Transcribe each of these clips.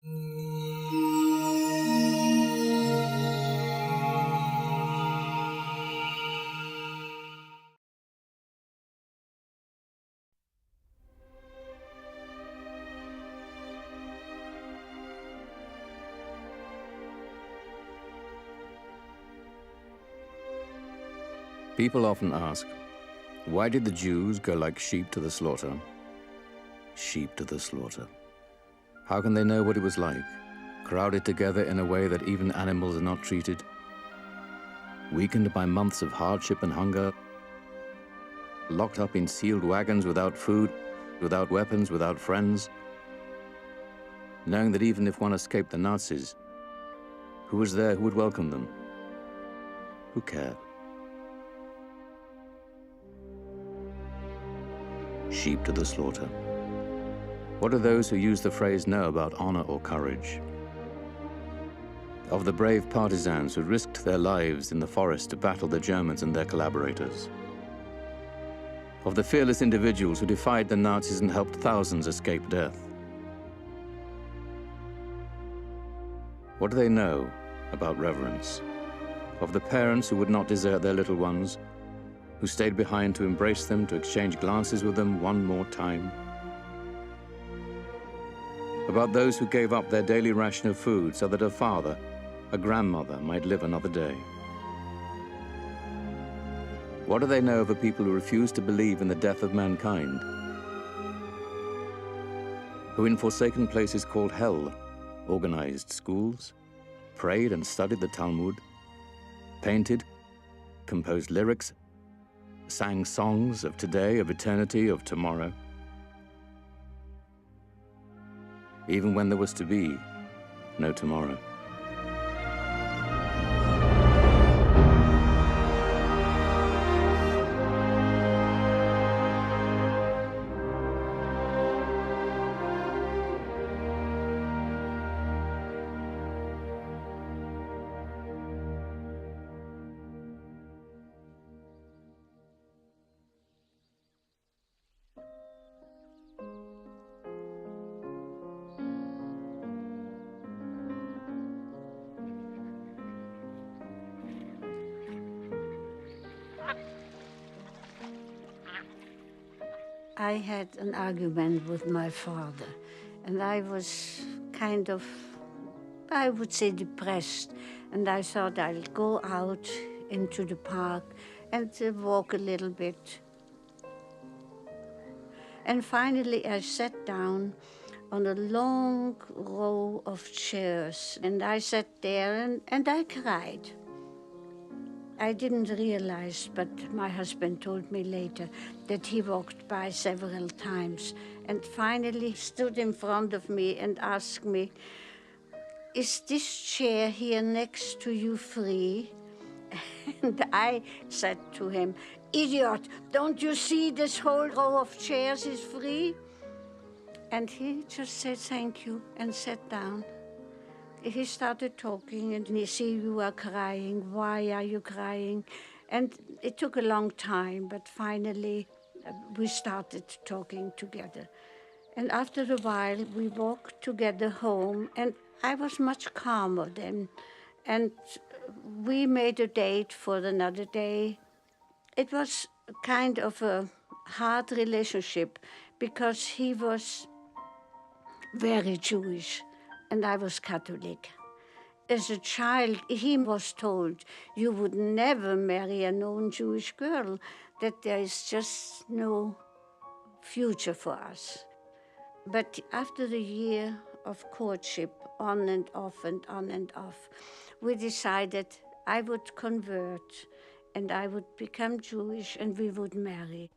People often ask, why did the Jews go like sheep to the slaughter? Sheep to the slaughter. How can they know what it was like, crowded together in a way that even animals are not treated? Weakened by months of hardship and hunger, locked up in sealed wagons without food, without weapons, without friends, knowing that even if one escaped the Nazis, who was there who would welcome them? Who cared? Sheep to the slaughter. What do those who use the phrase know about honor or courage? Of the brave partisans who risked their lives in the forest to battle the Germans and their collaborators. Of the fearless individuals who defied the Nazis and helped thousands escape death. What do they know about reverence? Of the parents who would not desert their little ones, who stayed behind to embrace them, to exchange glances with them one more time. About those who gave up their daily ration of food so that a father, a grandmother, might live another day. What do they know of the people who refused to believe in the death of mankind? Who in forsaken places called hell organized schools, prayed and studied the Talmud, painted, composed lyrics, sang songs of today, of eternity, of tomorrow. Even when there was to be no tomorrow. I had an argument with my father, and I was kind of, I would say, depressed. And I thought I'll go out into the park and walk a little bit. And finally, I sat down on a long row of chairs, and I sat there and I cried. I didn't realize, but my husband told me later, that he walked by several times and finally stood in front of me and asked me, "Is this chair here next to you free?" And I said to him, "Idiot, don't you see this whole row of chairs is free?" And he just said thank you and sat down. He started talking and he said, "You are crying, why are you crying?" And it took a long time, but finally we started talking together. And after a while we walked together home, and I was much calmer then. And we made a date for another day. It was kind of a hard relationship because he was very Jewish and I was Catholic. As a child, he was told, "You would never marry a non-Jewish girl, that there is just no future for us." But after a year of courtship, on and off and on and off, we decided I would convert and I would become Jewish and we would marry.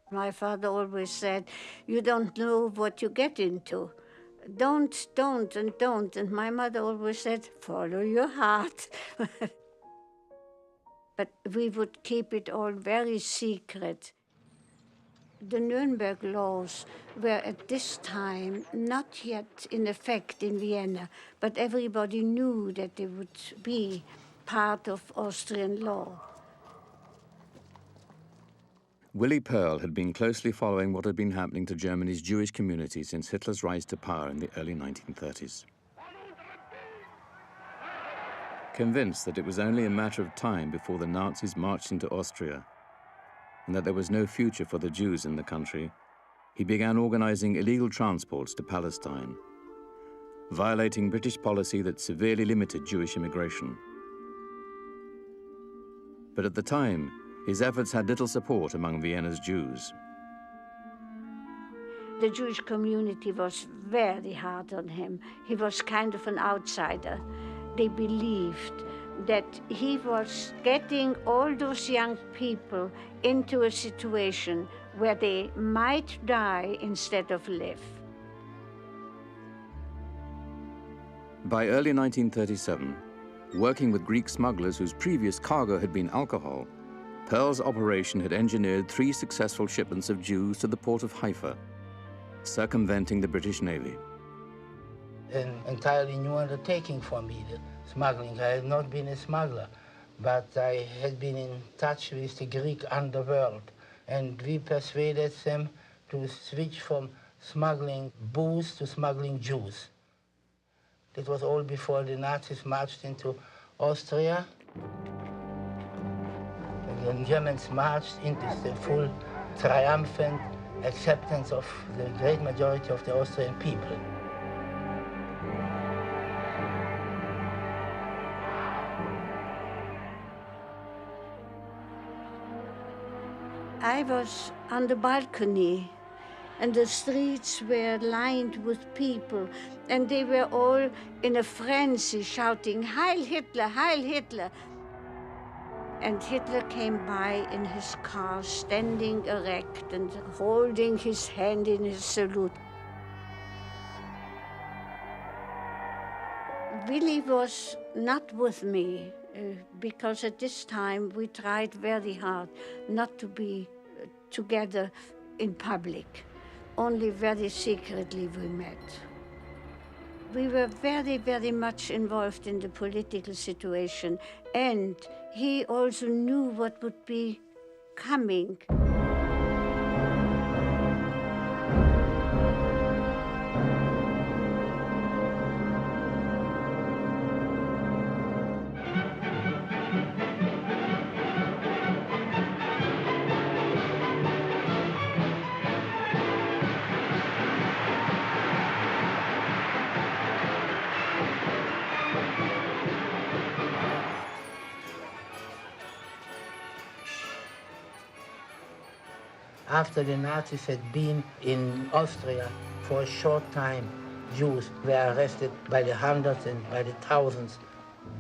My father always said, "You don't know what you get into. Don't. And my mother always said, "Follow your heart." But we would keep it all very secret. The Nuremberg laws were at this time not yet in effect in Vienna, but everybody knew that they would be part of Austrian law. Willy Perl had been closely following what had been happening to Germany's Jewish community since Hitler's rise to power in the early 1930s. Convinced that it was only a matter of time before the Nazis marched into Austria and that there was no future for the Jews in the country, he began organizing illegal transports to Palestine, violating British policy that severely limited Jewish immigration. But at the time, his efforts had little support among Vienna's Jews. The Jewish community was very hard on him. He was kind of an outsider. They believed that he was getting all those young people into a situation where they might die instead of live. By early 1937, working with Greek smugglers whose previous cargo had been alcohol, Perl's operation had engineered 3 successful shipments of Jews to the port of Haifa, circumventing the British Navy. An entirely new undertaking for me, the smuggling. I had not been a smuggler, but I had been in touch with the Greek underworld, and we persuaded them to switch from smuggling booze to smuggling Jews. It was all before the Nazis marched into Austria. The Germans marched into the full triumphant acceptance of the great majority of the Austrian people. I was on the balcony, and the streets were lined with people, and they were all in a frenzy shouting, "Heil Hitler, Heil Hitler!" And Hitler came by in his car, standing erect and holding his hand in his salute. Willy was not with me, because at this time we tried very hard not to be together in public. Only very secretly we met. We were very, very much involved in the political situation, and he also knew what would be coming. After the Nazis had been in Austria for a short time, Jews were arrested by the hundreds and by the thousands,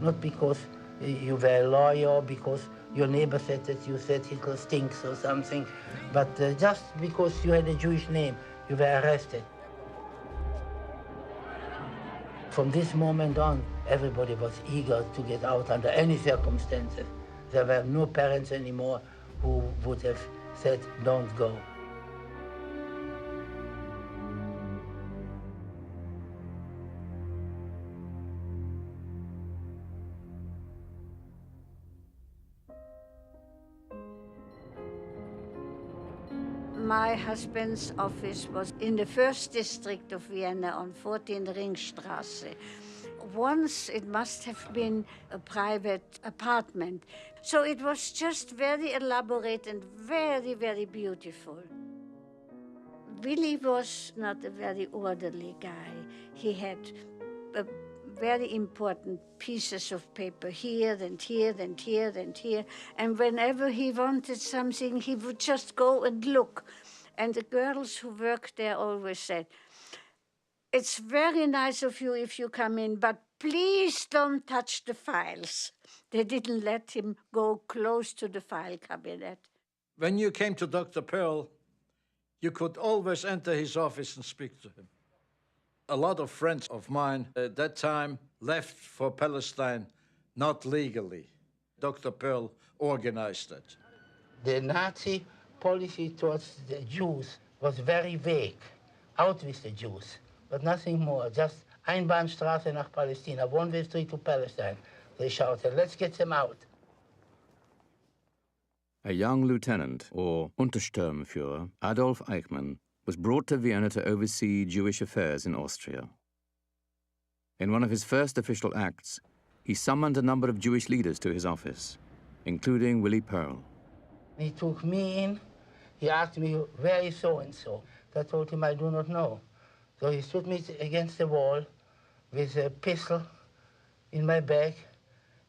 not because you were a lawyer or because your neighbor said that you said Hitler stinks or something, but just because you had a Jewish name, you were arrested. From this moment on, everybody was eager to get out under any circumstances. There were no parents anymore who would have said, "Don't go." My husband's office was in the first district of Vienna on 14 Ringstrasse. Once it must have been a private apartment. So it was just very elaborate and very, very beautiful. Willy was not a very orderly guy. He had very important pieces of paper here and here and here and here. And whenever he wanted something, he would just go and look. And the girls who worked there always said, "It's very nice of you if you come in, but please don't touch the files." They didn't let him go close to the file cabinet. When you came to Dr. Perl, you could always enter his office and speak to him. A lot of friends of mine at that time left for Palestine, not legally. Dr. Perl organized it. The Nazi policy towards the Jews was very vague. Out with the Jews, but nothing more. Just Einbahnstraße nach Palästina, one-way street to Palestine. They shouted, "Let's get them out." A young lieutenant, or Untersturmführer, Adolf Eichmann, was brought to Vienna to oversee Jewish affairs in Austria. In one of his first official acts, he summoned a number of Jewish leaders to his office, including Willy Perl. He took me in. He asked me, where is so-and-so? I told him I do not know. So he stood me against the wall with a pistol in my bag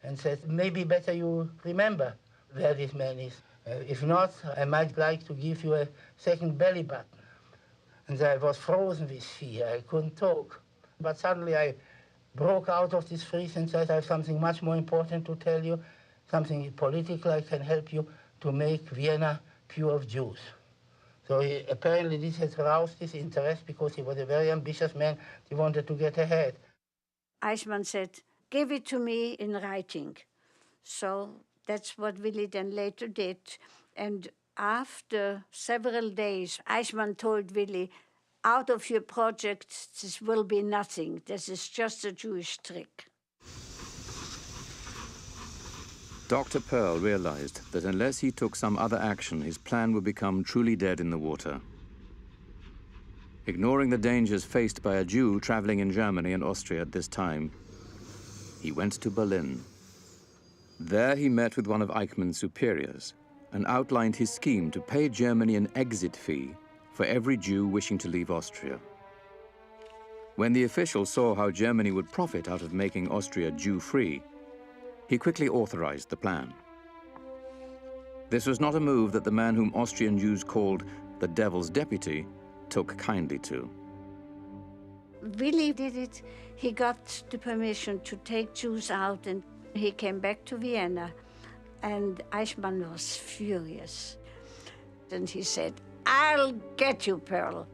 and said, maybe better you remember where this man is. If not, I might like to give you a second belly button. And I was frozen with fear. I couldn't talk. But suddenly I broke out of this freeze and said, I have something much more important to tell you, something political. I can help you to make Vienna pure of Jews. So apparently this has aroused his interest because he was a very ambitious man. He wanted to get ahead. Eichmann said, give it to me in writing. So that's what Willy then later did. And after several days, Eichmann told Willy, out of your project, this will be nothing. This is just a Jewish trick. Dr. Perl realized that unless he took some other action, his plan would become truly dead in the water. Ignoring the dangers faced by a Jew traveling in Germany and Austria at this time, he went to Berlin. There he met with one of Eichmann's superiors and outlined his scheme to pay Germany an exit fee for every Jew wishing to leave Austria. When the official saw how Germany would profit out of making Austria Jew-free, he quickly authorized the plan. This was not a move that the man whom Austrian Jews called the devil's deputy took kindly to. Willy did it. He got the permission to take Jews out, and he came back to Vienna. And Eichmann was furious. And he said, I'll get you, Perl.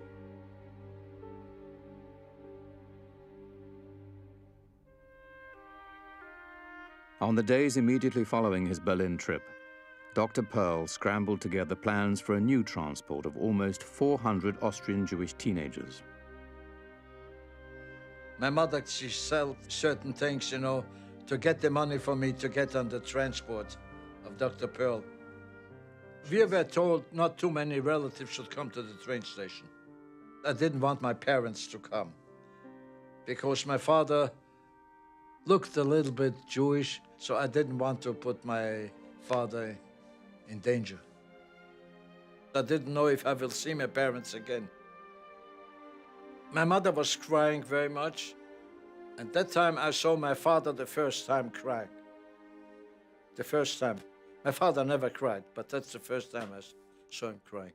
On the days immediately following his Berlin trip, Dr. Perl scrambled together plans for a new transport of almost 400 Austrian Jewish teenagers. My mother, she sold certain things, you know, to get the money for me to get on the transport of Dr. Perl. We were told not too many relatives should come to the train station. I didn't want my parents to come because my father looked a little bit Jewish, so I didn't want to put my father in danger. I didn't know if I will see my parents again. My mother was crying very much, and that time I saw my father the first time cry. The first time. My father never cried, but that's the first time I saw him crying.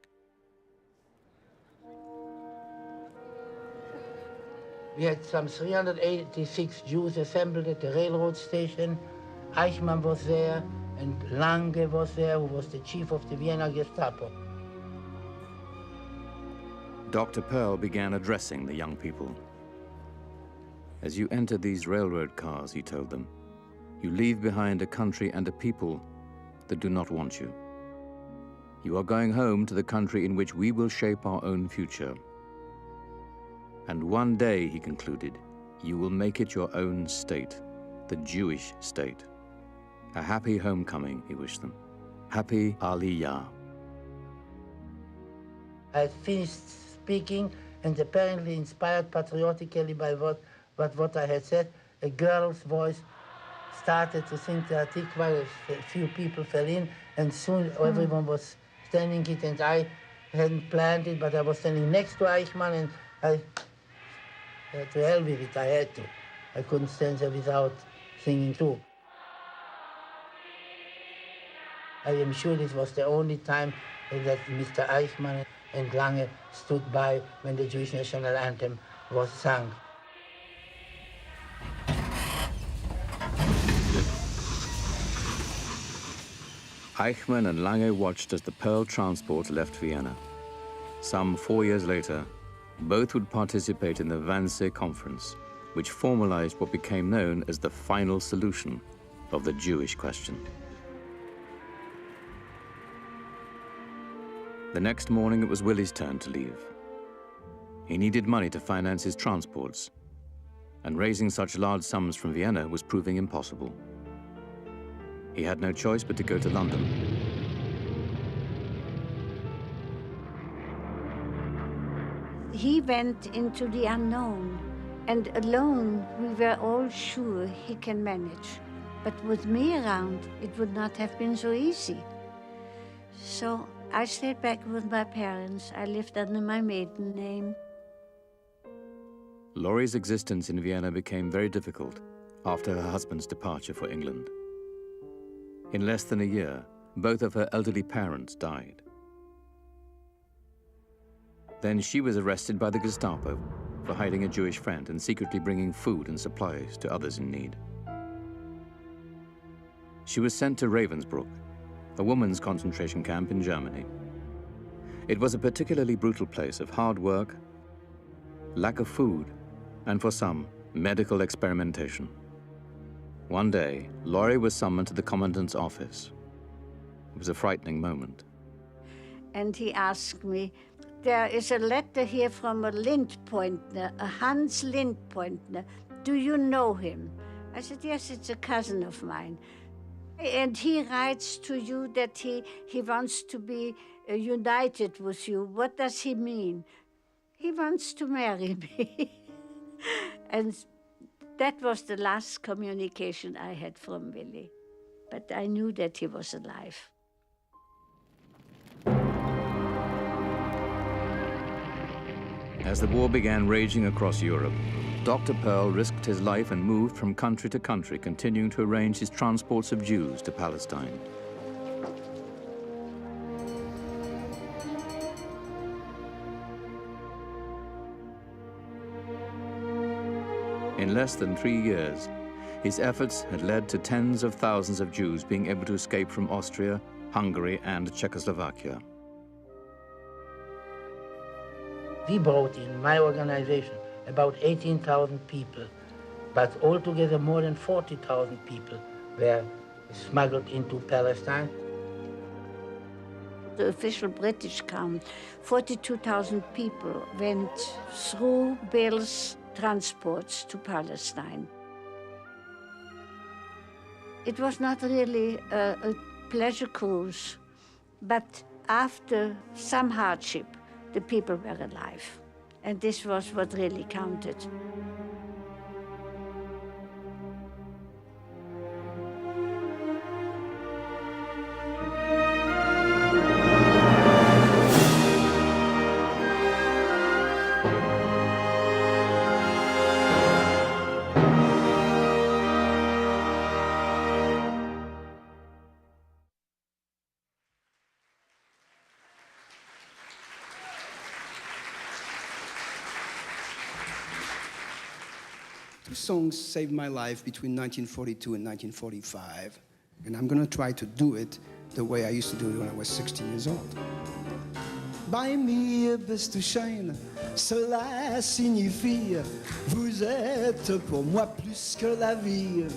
We had some 386 Jews assembled at the railroad station. Eichmann was there, and Lange was there, who was the chief of the Vienna Gestapo. Dr. Perl began addressing the young people. As you enter these railroad cars, he told them, you leave behind a country and a people that do not want you. You are going home to the country in which we will shape our own future. And one day, he concluded, you will make it your own state, the Jewish state. A happy homecoming, he wished them. Happy Aliyah. I had finished speaking, and apparently inspired patriotically by what I had said, a girl's voice started to sing the Hatikva. A few people fell in, and soon everyone was standing it, and I hadn't planned it, but I was standing next to Eichmann, and to hell with it, I had to. I couldn't stand there without singing too. I am sure this was the only time that Mr. Eichmann and Lange stood by when the Jewish national anthem was sung. Eichmann and Lange watched as the Perl transport left Vienna. Some 4 years later, both would participate in the Wannsee Conference, which formalized what became known as the final solution of the Jewish question. The next morning, it was Willy's turn to leave. He needed money to finance his transports, and raising such large sums from Vienna was proving impossible. He had no choice but to go to London. He went into the unknown, and alone we were all sure he can manage. But with me around, it would not have been so easy. So I stayed back with my parents. I lived under my maiden name. Laurie's existence in Vienna became very difficult after her husband's departure for England. In less than a year, both of her elderly parents died. Then she was arrested by the Gestapo for hiding a Jewish friend and secretly bringing food and supplies to others in need. She was sent to Ravensbrück, a women's concentration camp in Germany. It was a particularly brutal place of hard work, lack of food, and for some, medical experimentation. One day, Laurie was summoned to the commandant's office. It was a frightening moment. And he asked me, there is a letter here from a Lindpointner, a Hans Lindpointner. Do you know him? I said, yes, it's a cousin of mine. And he writes to you that he wants to be united with you. What does he mean? He wants to marry me. And that was the last communication I had from Willy. But I knew that he was alive. As the war began raging across Europe, Dr. Perl risked his life and moved from country to country, continuing to arrange his transports of Jews to Palestine. In less than 3 years, his efforts had led to tens of thousands of Jews being able to escape from Austria, Hungary, and Czechoslovakia. We brought in my organization about 18,000 people, but altogether more than 40,000 people were smuggled into Palestine. The official British count, 42,000 people went through Bill's transports to Palestine. It was not really a pleasure cruise, but after some hardship, the people were alive. And this was what really counted. Two songs saved my life between 1942 and 1945, and I'm going to try to do it the way I used to do it when I was 16 years old. Bei mir bist du schön, cela signifie vous êtes pour moi plus que la vie.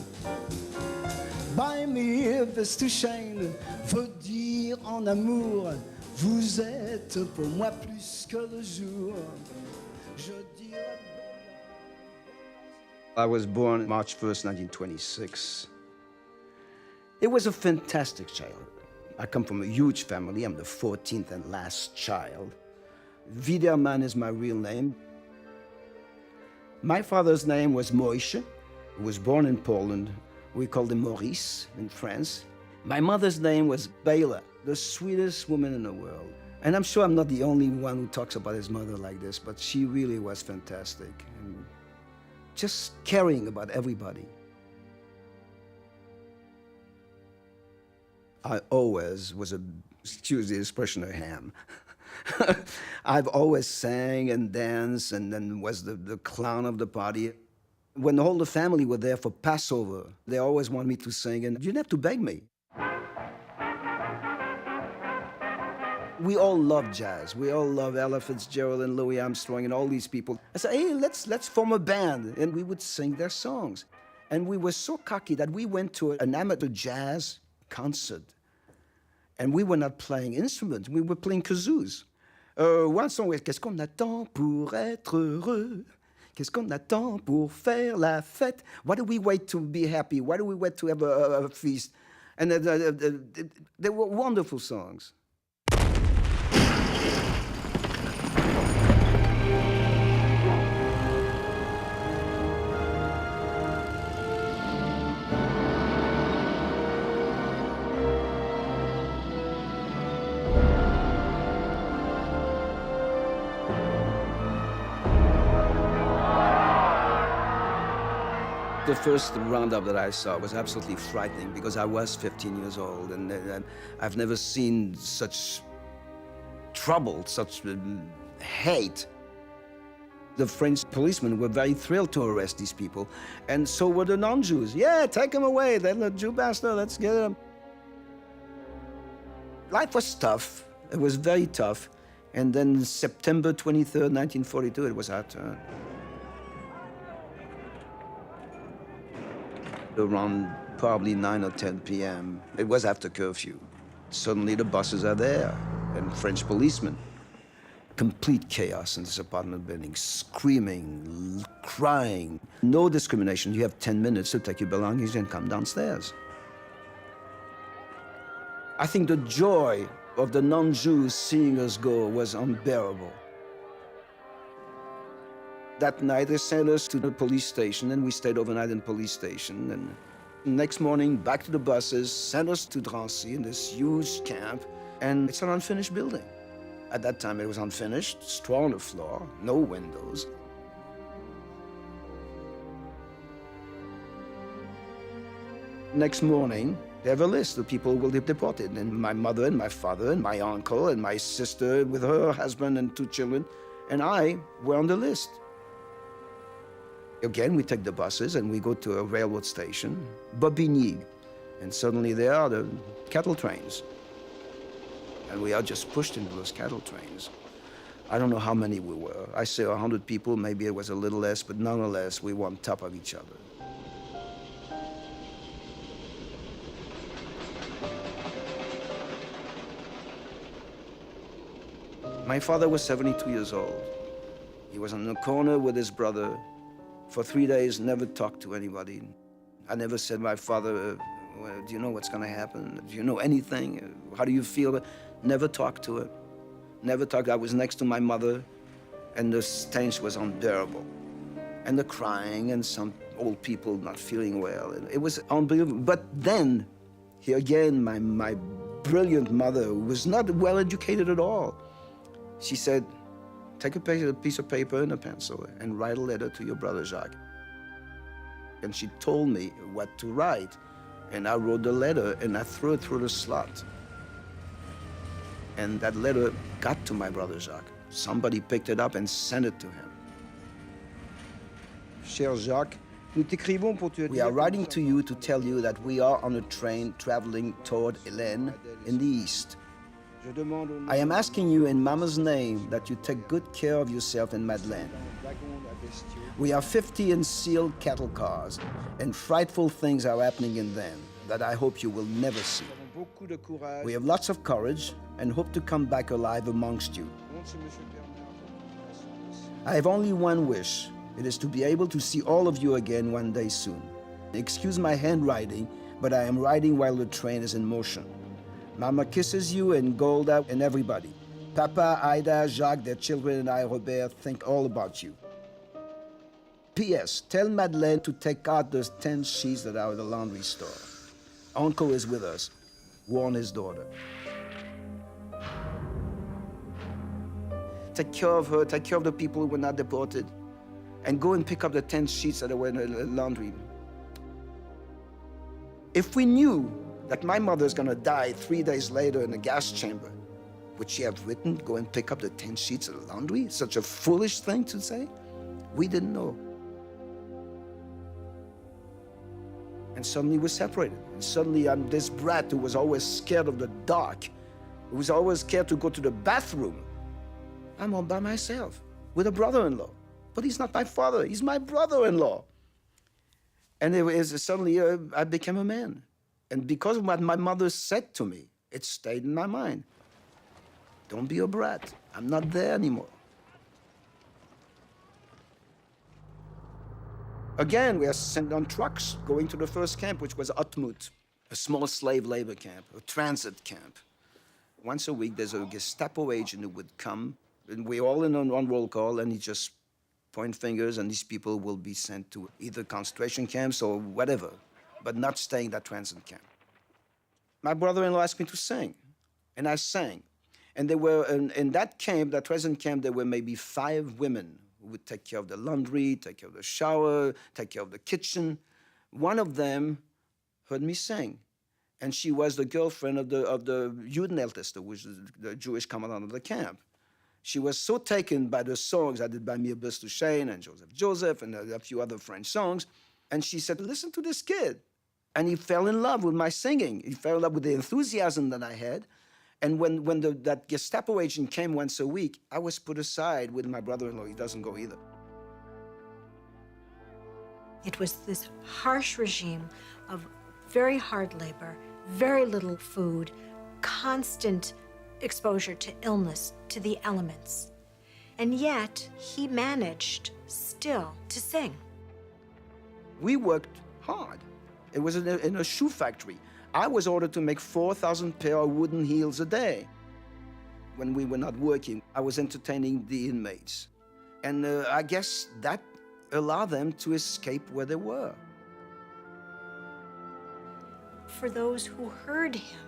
Bei mir bist du schön, veut dire en amour, vous êtes pour moi plus que le jour. Je dirais. I was born March 1st, 1926. It was a fantastic childhood. I come from a huge family. I'm the 14th and last child. Wiedermann is my real name. My father's name was Moishe. He was born in Poland. We called him Maurice in France. My mother's name was Bela, the sweetest woman in the world. And I'm sure I'm not the only one who talks about his mother like this, but she really was fantastic. And just caring about everybody. I always was excuse the expression, a ham. I've always sang and danced and then was the clown of the party. When all the family were there for Passover, they always wanted me to sing, and you didn't have to beg me. We all love jazz. We all love Ella Fitzgerald and Louis Armstrong and all these people. I said, hey, let's form a band. And we would sing their songs. And we were so cocky that we went to an amateur jazz concert. And we were not playing instruments. We were playing kazoos. One song was, qu'est-ce qu'on attend pour être heureux? Qu'est-ce qu'on attend pour faire la fête? Why do we wait to be happy? Why do we wait to have a feast? And they were wonderful songs. The first roundup that I saw was absolutely frightening because I was 15 years old and I've never seen such trouble, such hate. The French policemen were very thrilled to arrest these people, and so were the non-Jews. Yeah, take them away, they're the Jew bastard, let's get them. Life was tough, it was very tough, and then September 23rd, 1942, it was our turn. Around probably 9 or 10 p.m., it was after curfew. Suddenly the buses are there, and French policemen. Complete chaos in this apartment building, screaming, crying. No discrimination. You have 10 minutes to take your belongings and come downstairs. I think the joy of the non-Jews seeing us go was unbearable. That night, they sent us to the police station, and we stayed overnight in the police station. And next morning, back to the buses, sent us to Drancy in this huge camp, and it's an unfinished building. At that time, it was unfinished, straw on the floor, no windows. Next morning, they have a list of people who will be deported, and my mother and my father and my uncle and my sister with her husband and 2 children, and I were on the list. Again, we take the buses and we go to a railroad station, Bobigny, and suddenly there are the cattle trains. And we are just pushed into those cattle trains. I don't know how many we were. I say 100 people, maybe it was a little less, but nonetheless, we were on top of each other. My father was 72 years old. He was on the corner with his brother. For 3 days, never talked to anybody. I never said, my father, well, do you know what's gonna happen? Do you know anything? How do you feel? Never talked to her. Never talked. I was next to my mother, and the stench was unbearable. And the crying, and some old people not feeling well. It was unbelievable. But then, here again, my brilliant mother, who was not well educated at all, she said, take a piece of paper and a pencil and write a letter to your brother Jacques. And she told me what to write. And I wrote the letter and I threw it through the slot. And that letter got to my brother Jacques. Somebody picked it up and sent it to him. Cher Jacques, nous t'écrivons pour te dire. We are writing to you to tell you that we are on a train traveling toward Hélène in the east. I am asking you in Mama's name that you take good care of yourself and Madeleine. We are 50 in sealed cattle cars, and frightful things are happening in them that I hope you will never see. We have lots of courage and hope to come back alive amongst you. I have only one wish. It is to be able to see all of you again one day soon. Excuse my handwriting, but I am writing while the train is in motion. Mama kisses you and Golda and everybody. Papa, Ida, Jacques, their children, and I, Robert, think all about you. P.S. Tell Madeleine to take out those 10 sheets that are at the laundry store. Uncle is with us. Warn his daughter. Take care of her, take care of the people who were not deported, and go and pick up the 10 sheets that were in the laundry. If we knew that my mother's gonna die 3 days later in a gas chamber, would she have written, go and pick up the 10 sheets of the laundry? Such a foolish thing to say? We didn't know. And suddenly we're separated. And suddenly I'm this brat who was always scared of the dark, who was always scared to go to the bathroom. I'm all by myself with a brother-in-law. But he's not my father, he's my brother-in-law. And it was suddenly I became a man. And because of what my mother said to me, it stayed in my mind. Don't be a brat. I'm not there anymore. Again, we are sent on trucks going to the first camp, which was Otmut, a small slave labor camp, a transit camp. Once a week, there's a Gestapo agent who would come, and we're all in on roll call, and he just point fingers, and these people will be sent to either concentration camps or whatever, but not staying in that transit camp. My brother-in-law asked me to sing, and I sang. And there were, in that camp, that transit camp, there were maybe 5 women who would take care of the laundry, take care of the shower, take care of the kitchen. One of them heard me sing, and she was the girlfriend of the Judenälteste, which is the Jewish commandant of the camp. She was so taken by the songs I did by Mir bist du schön and Joseph and a few other French songs, and she said, listen to this kid. And he fell in love with my singing. He fell in love with the enthusiasm that I had. And when that Gestapo agent came once a week, I was put aside with my brother-in-law. He doesn't go either. It was this harsh regime of very hard labor, very little food, constant exposure to illness, to the elements. And yet, he managed still to sing. We worked hard. It was in a shoe factory. I was ordered to make 4,000 pair of wooden heels a day. When we were not working, I was entertaining the inmates. And I guess that allowed them to escape where they were. For those who heard him,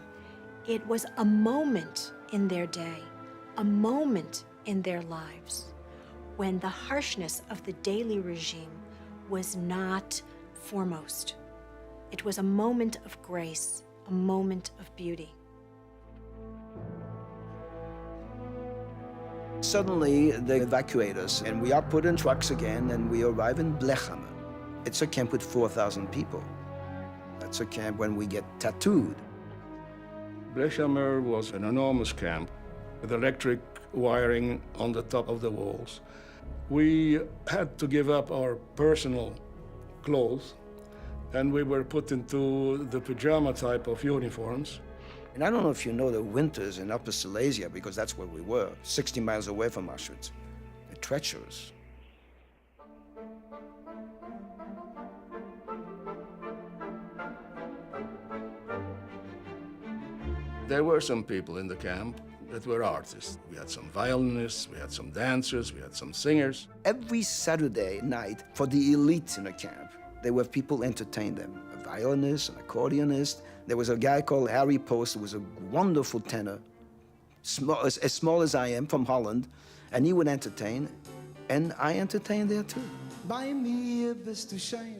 it was a moment in their day, a moment in their lives, when the harshness of the daily regime was not foremost. It was a moment of grace, a moment of beauty. Suddenly, they evacuate us, and we are put in trucks again, and we arrive in Blechhammer. It's a camp with 4,000 people. That's a camp when we get tattooed. Blechhammer was an enormous camp with electric wiring on the top of the walls. We had to give up our personal clothes, and we were put into the pajama type of uniforms. And I don't know if you know the winters in Upper Silesia, because that's where we were, 60 miles away from Auschwitz. They're treacherous. There were some people in the camp that were artists. We had some violinists, we had some dancers, we had some singers. Every Saturday night, for the elite in the camp, there were people entertain them. A violinist, an accordionist. There was a guy called Harry Post, who was a wonderful tenor, as small as I am, from Holland, and he would entertain, and I entertained there too.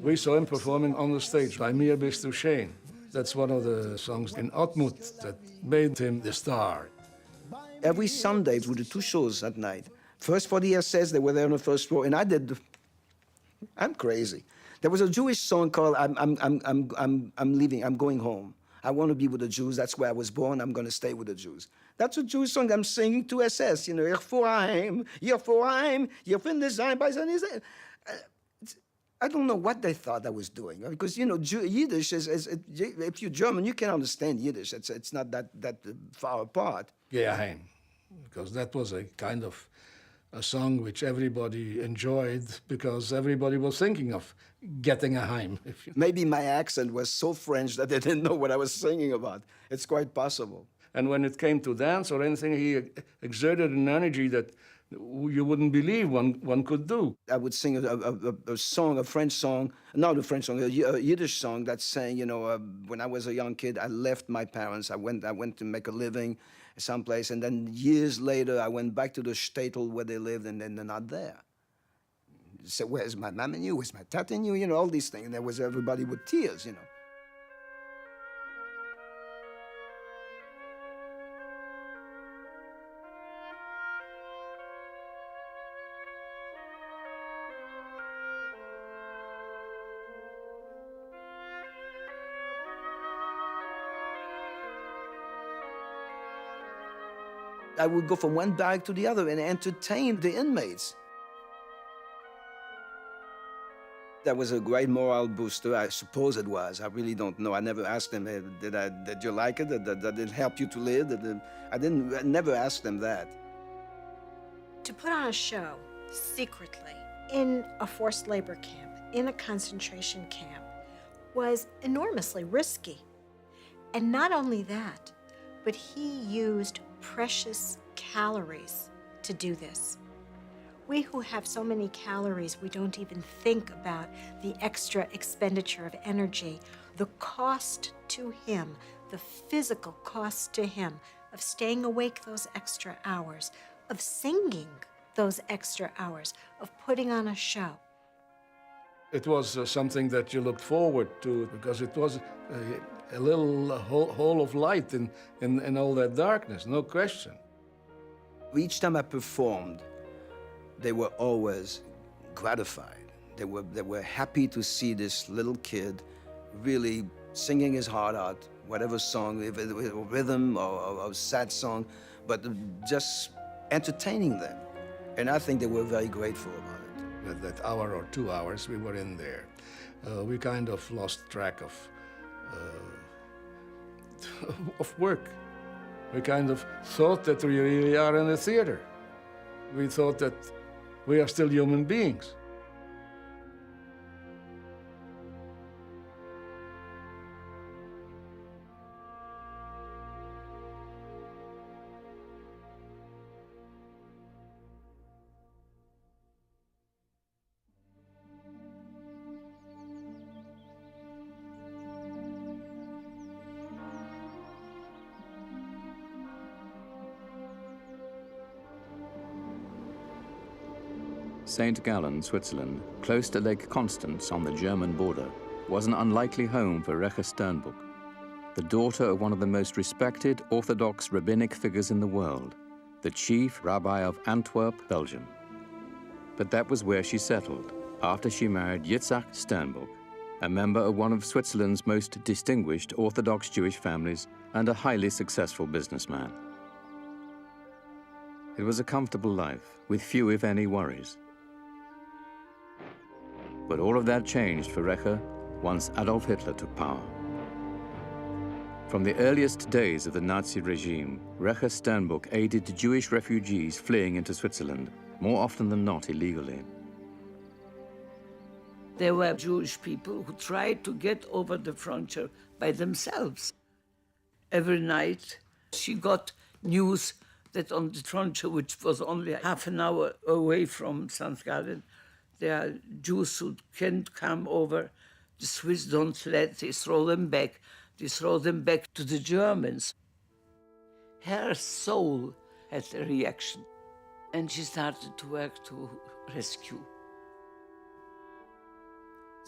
We saw him performing on the stage by Mir bist du schön. That's one of the songs in Otmut that made him the star. Every Sunday, we did 2 shows at night. First for the SS, they were there on the first row, and I did. I'm crazy. There was a Jewish song called I'm leaving, I'm going home. I want to be with the Jews, that's where I was born, I'm going to stay with the Jews. That's a Jewish song I'm singing to SS, you know, Ich fuhr heim, ich finde sein bei seinen. I don't know what they thought I was doing, because, you know, Yiddish is if you're German, you can understand Yiddish. It's not that far apart. Yeah, heim, because that was a kind of a song which everybody enjoyed because everybody was thinking of getting a heim. Maybe my accent was so French that they didn't know what I was singing about. It's quite possible. And when it came to dance or anything, he exerted an energy that you wouldn't believe one could do. I would sing a song, a French song, not a French song, a Yiddish song that's saying, you know, when I was a young kid, I left my parents. I went to make a living someplace, and then years later, I went back to the shtetl where they lived, and then they're not there. So where's my mom and you? Where's my tat and you? You know, all these things. And there was everybody with tears, you know. I would go from one bag to the other and entertain the inmates. That was a great morale booster. I suppose it was. I really don't know. I never asked them, did you like it? Did it help you to live? I never asked them that. To put on a show secretly in a forced labor camp, in a concentration camp, was enormously risky. And not only that, but he used precious calories to do this. We who have so many calories, we don't even think about the extra expenditure of energy, the cost to him, the physical cost to him of staying awake those extra hours, of singing those extra hours, of putting on a show. It was something that you looked forward to because it was a little hole of light in all that darkness, no question. Each time I performed, they were always gratified. They were happy to see this little kid really singing his heart out, whatever song, if it was a rhythm or a sad song, but just entertaining them. And I think they were very grateful about it. That hour or 2 hours we were in there, we kind of lost track of work. We kind of thought that we really are in a theater. We thought that we are still human beings. St. Gallen, Switzerland, close to Lake Constance on the German border, was an unlikely home for Recha Sternbuck, the daughter of one of the most respected Orthodox rabbinic figures in the world, the chief rabbi of Antwerp, Belgium. But that was where she settled after she married Yitzhak Sternbuck, a member of one of Switzerland's most distinguished Orthodox Jewish families and a highly successful businessman. It was a comfortable life with few, if any, worries. But all of that changed for Recha once Adolf Hitler took power. From the earliest days of the Nazi regime, Recha Sternbuck aided Jewish refugees fleeing into Switzerland, more often than not illegally. There were Jewish people who tried to get over the frontier by themselves. Every night she got news that on the frontier, which was only half an hour away from St. Gallen, there are Jews who can't come over. The Swiss don't let, they throw them back. They throw them back to the Germans. Her soul had a reaction, and she started to work to rescue.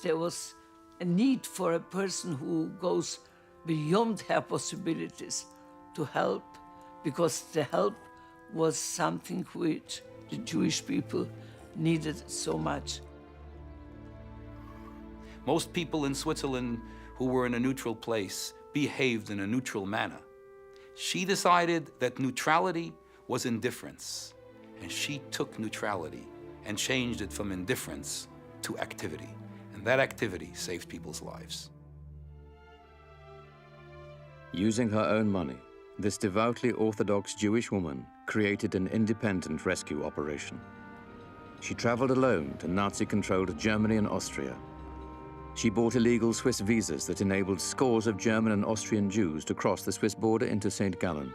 There was a need for a person who goes beyond her possibilities to help, because the help was something which the Jewish people needed so much. Most people in Switzerland who were in a neutral place behaved in a neutral manner. She decided that neutrality was indifference, and she took neutrality and changed it from indifference to activity. And that activity saved people's lives. Using her own money, this devoutly Orthodox Jewish woman created an independent rescue operation. She traveled alone to Nazi-controlled Germany and Austria. She bought illegal Swiss visas that enabled scores of German and Austrian Jews to cross the Swiss border into St. Gallen.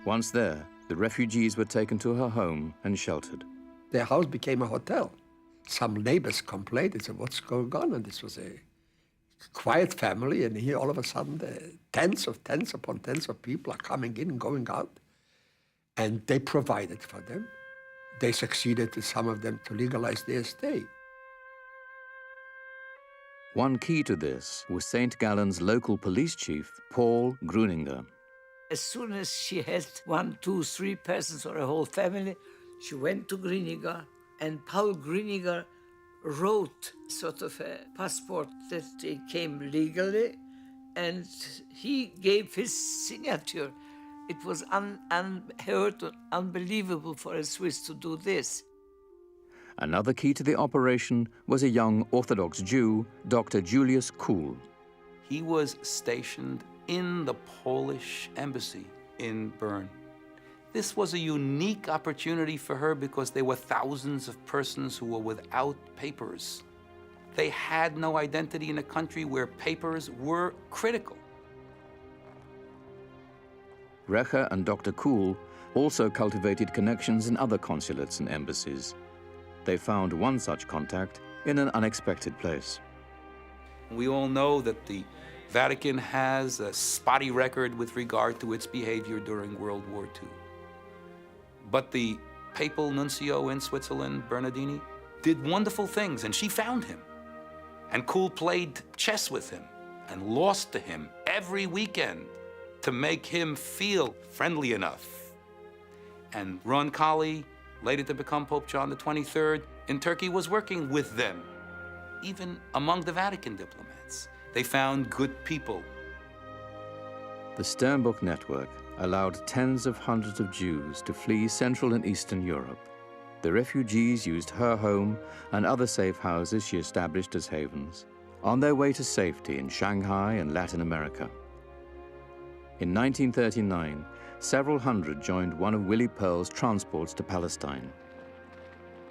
Once there, the refugees were taken to her home and sheltered. Their house became a hotel. Some neighbors complained, they said, what's going on? And this was a quiet family, and here all of a sudden tens upon tens of people are coming in and going out. And they provided for them. They succeeded with some of them to legalize their stay. One key to this was St. Gallen's local police chief, Paul Gruninger. As soon as she had 1, 2, 3 persons or a whole family, she went to Gruninger, and Paul Gruninger wrote sort of a passport that they came legally, and he gave his signature. It was unheard, unbelievable for a Swiss to do this. Another key to the operation was a young Orthodox Jew, Dr. Julius Kuhl. He was stationed in the Polish embassy in Bern. This was a unique opportunity for her because there were thousands of persons who were without papers. They had no identity in a country where papers were critical. Recha and Dr. Kuhl also cultivated connections in other consulates and embassies. They found one such contact in an unexpected place. We all know that the Vatican has a spotty record with regard to its behavior during World War II. But the papal nuncio in Switzerland, Bernardini, did wonderful things, and she found him. And Kuhl played chess with him and lost to him every weekend to make him feel friendly enough. And Roncalli, later to become Pope John the 23rd, in Turkey was working with them. Even among the Vatican diplomats, they found good people. The Sternbuch network allowed tens of hundreds of Jews to flee Central and Eastern Europe. The refugees used her home and other safe houses she established as havens on their way to safety in Shanghai and Latin America. In 1939, several hundred joined one of Willy Perl's transports to Palestine.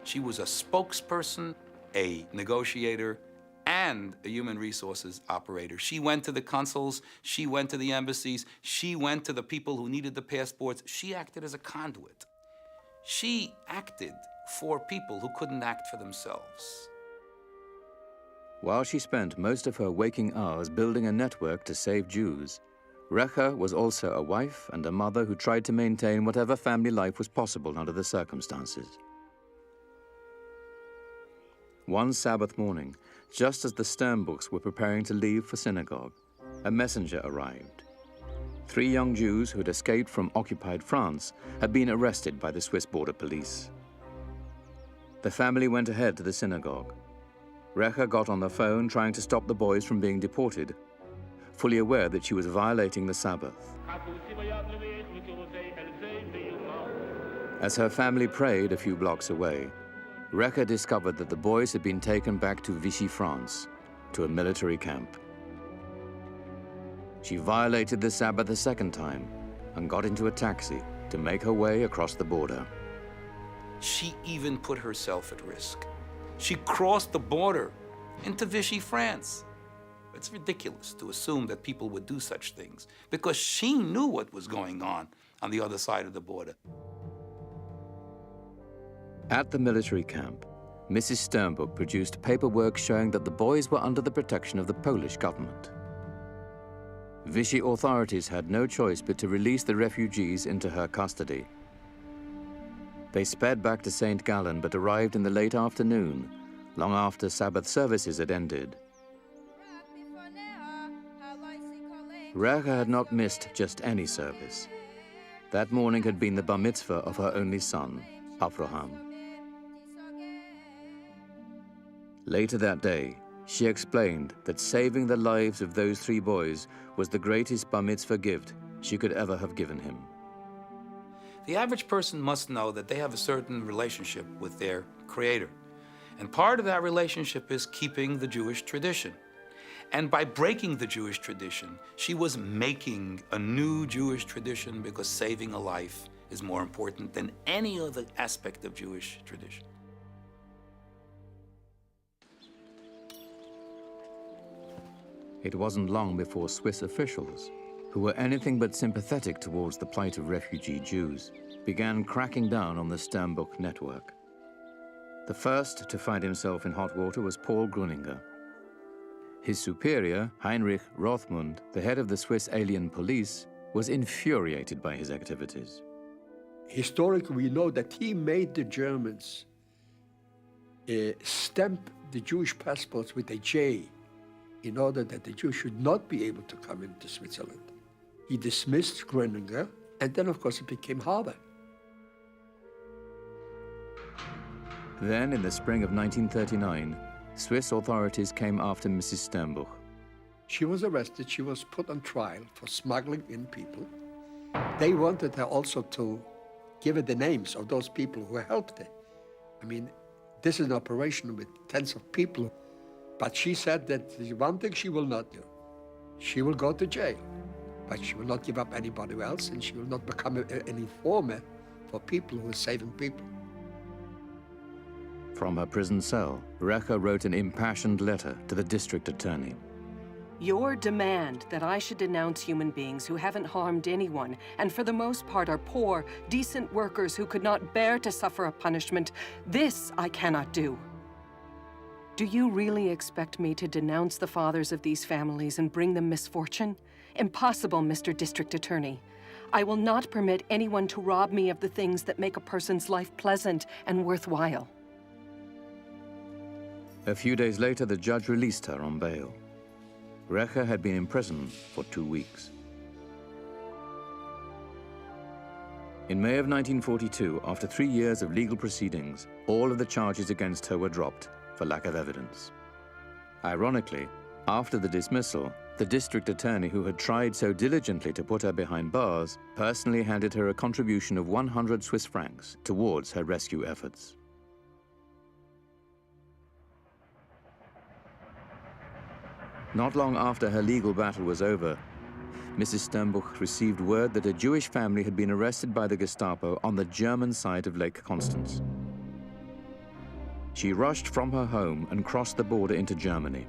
She was a spokesperson, a negotiator, and a human resources operator. She went to the consuls, she went to the embassies, she went to the people who needed the passports. She acted as a conduit. She acted for people who couldn't act for themselves. While she spent most of her waking hours building a network to save Jews, Recha was also a wife and a mother who tried to maintain whatever family life was possible under the circumstances. One Sabbath morning, just as the Sternbuchs were preparing to leave for synagogue, a messenger arrived. 3 young Jews who had escaped from occupied France had been arrested by the Swiss border police. The family went ahead to the synagogue. Recha got on the phone trying to stop the boys from being deported, fully aware that she was violating the Sabbath. As her family prayed a few blocks away, Recha discovered that the boys had been taken back to Vichy, France, to a military camp. She violated the Sabbath a second time and got into a taxi to make her way across the border. She even put herself at risk. She crossed the border into Vichy, France. It's ridiculous to assume that people would do such things because she knew what was going on the other side of the border. At the military camp, Mrs. Sternbuch produced paperwork showing that the boys were under the protection of the Polish government. Vichy authorities had no choice but to release the refugees into her custody. They sped back to St. Gallen but arrived in the late afternoon, long after Sabbath services had ended. Recha had not missed just any service. That morning had been the bar mitzvah of her only son, Avraham. Later that day, she explained that saving the lives of those 3 boys was the greatest bar mitzvah gift she could ever have given him. The average person must know that they have a certain relationship with their Creator. And part of that relationship is keeping the Jewish tradition. And by breaking the Jewish tradition, she was making a new Jewish tradition because saving a life is more important than any other aspect of Jewish tradition. It wasn't long before Swiss officials, who were anything but sympathetic towards the plight of refugee Jews, began cracking down on the Sternbuch network. The first to find himself in hot water was Paul Gruninger. His superior, Heinrich Rothmund, the head of the Swiss alien police, was infuriated by his activities. Historically, we know that he made the Germans stamp the Jewish passports with a J in order that the Jews should not be able to come into Switzerland. He dismissed Gruninger, and then, of course, it became harder. Then, in the spring of 1939, Swiss authorities came after Mrs. Sternbuch. She was arrested. She was put on trial for smuggling in people. They wanted her also to give her the names of those people who helped her. I mean, this is an operation with tens of people. But she said that one thing she will not do. She will go to jail, but she will not give up anybody else, and she will not become an informer for people who are saving people. From her prison cell, Recha wrote an impassioned letter to the district attorney. Your demand that I should denounce human beings who haven't harmed anyone, and for the most part are poor, decent workers who could not bear to suffer a punishment, this I cannot do. Do you really expect me to denounce the fathers of these families and bring them misfortune? Impossible, Mr. District Attorney. I will not permit anyone to rob me of the things that make a person's life pleasant and worthwhile. A few days later, the judge released her on bail. Recher had been in prison for 2 weeks. In May of 1942, after 3 years of legal proceedings, all of the charges against her were dropped for lack of evidence. Ironically, after the dismissal, the district attorney who had tried so diligently to put her behind bars personally handed her a contribution of 100 Swiss francs towards her rescue efforts. Not long after her legal battle was over, Mrs. Sternbuch received word that a Jewish family had been arrested by the Gestapo on the German side of Lake Constance. She rushed from her home and crossed the border into Germany.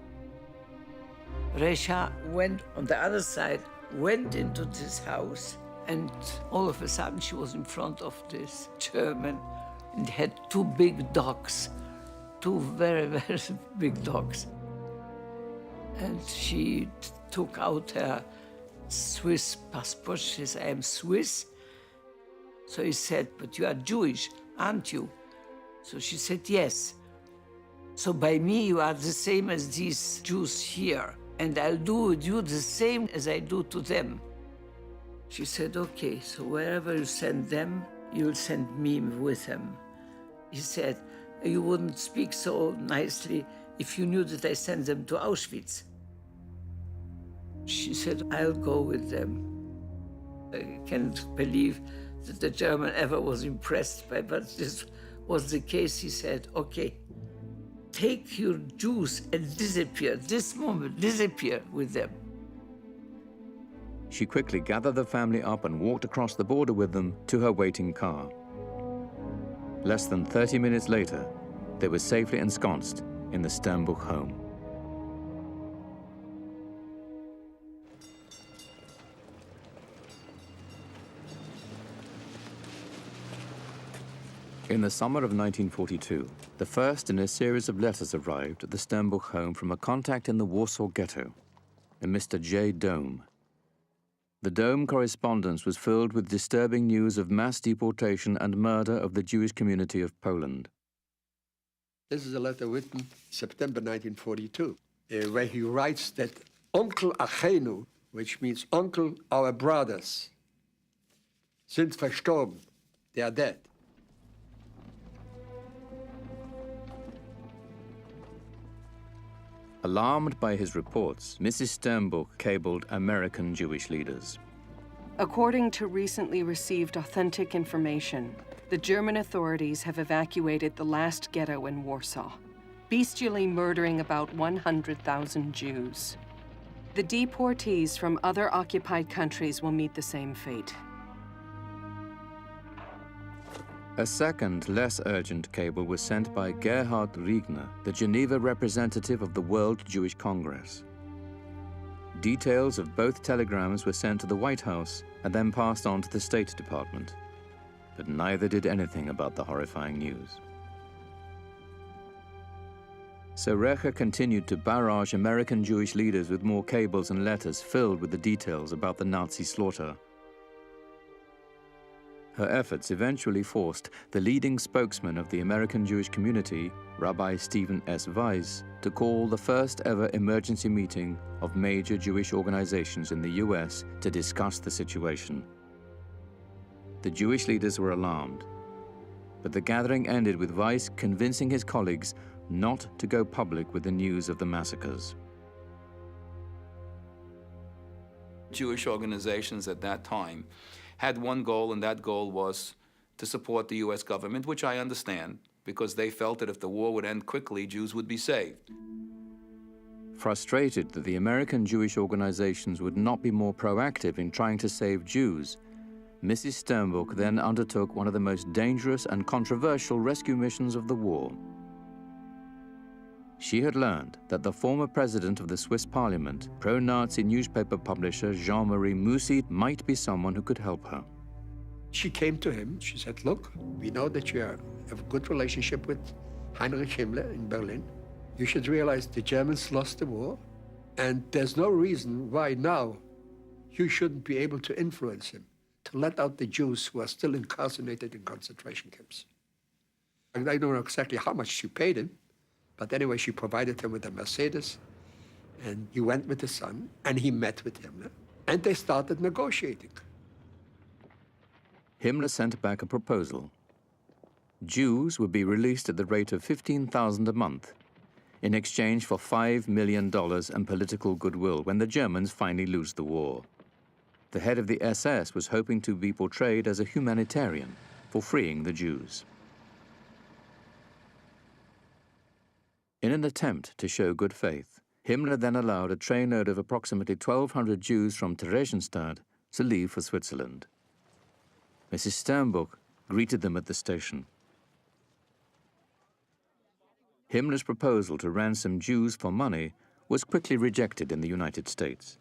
Recher went on the other side, went into this house, and all of a sudden she was in front of this German and had 2 big dogs, 2 very, very big dogs. And she took out her Swiss passport. She said, "I am Swiss." So he said, "But you are Jewish, aren't you?" So she said, "Yes." "So by me you are the same as these Jews here, and I'll do with you the same as I do to them." She said, "Okay, so wherever you send them, you'll send me with them." He said, "You wouldn't speak so nicely if you knew that I sent them to Auschwitz." She said, "I'll go with them." I can't believe that the German ever was impressed by, but this was the case. He said, "Okay, take your Jews and disappear, this moment, disappear with them." She quickly gathered the family up and walked across the border with them to her waiting car. Less than 30 minutes later, they were safely ensconced in the Sternbuch home. In the summer of 1942, the first in a series of letters arrived at the Sternbuch home from a contact in the Warsaw Ghetto, a Mr. J. Dome. The Dome correspondence was filled with disturbing news of mass deportation and murder of the Jewish community of Poland. This is a letter written September 1942, where he writes that Onkel Achenu, which means uncle, our brothers, sind verstorben, they are dead. Alarmed by his reports, Mrs. Sternbuch cabled American Jewish leaders. According to recently received authentic information, the German authorities have evacuated the last ghetto in Warsaw, bestially murdering about 100,000 Jews. The deportees from other occupied countries will meet the same fate. A second, less urgent cable was sent by Gerhard Riegner, the Geneva representative of the World Jewish Congress. Details of both telegrams were sent to the White House and then passed on to the State Department, but neither did anything about the horrifying news. So Recher continued to barrage American Jewish leaders with more cables and letters filled with the details about the Nazi slaughter. Her efforts eventually forced the leading spokesman of the American Jewish community, Rabbi Stephen S. Weiss, to call the first ever emergency meeting of major Jewish organizations in the US to discuss the situation. The Jewish leaders were alarmed, but the gathering ended with Weiss convincing his colleagues not to go public with the news of the massacres. Jewish organizations at that time had one goal, and that goal was to support the US government, which I understand, because they felt that if the war would end quickly, Jews would be saved. Frustrated that the American Jewish organizations would not be more proactive in trying to save Jews, Mrs. Sternbuch then undertook one of the most dangerous and controversial rescue missions of the war. She had learned that the former president of the Swiss parliament, pro-Nazi newspaper publisher Jean-Marie Mussy, might be someone who could help her. She came to him. She said, "Look, we know that you have a good relationship with Heinrich Himmler in Berlin. You should realize the Germans lost the war, and there's no reason why now you shouldn't be able to influence him to let out the Jews who are still incarcerated in concentration camps." And I don't know exactly how much she paid him, But anyway, she provided him with a Mercedes, and he went with his son, and he met with Himmler, and they started negotiating. Himmler sent back a proposal. Jews would be released at the rate of $15,000 a month in exchange for $5 million and political goodwill when the Germans finally lose the war. The head of the SS was hoping to be portrayed as a humanitarian for freeing the Jews. In an attempt to show good faith, Himmler then allowed a trainload of approximately 1,200 Jews from Theresienstadt to leave for Switzerland. Mrs. Sternbuch greeted them at the station. Himmler's proposal to ransom Jews for money was quickly rejected in the United States.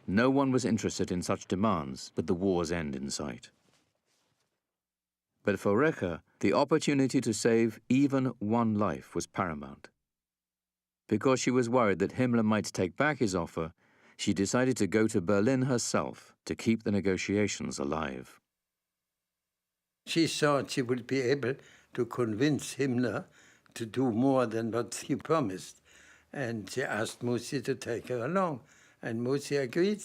No one was interested in such demands with the war's end in sight. But for Recher, the opportunity to save even one life was paramount. Because she was worried that Himmler might take back his offer, she decided to go to Berlin herself to keep the negotiations alive. She thought she would be able to convince Himmler to do more than what he promised. And she asked Musi to take her along. And Musi agreed.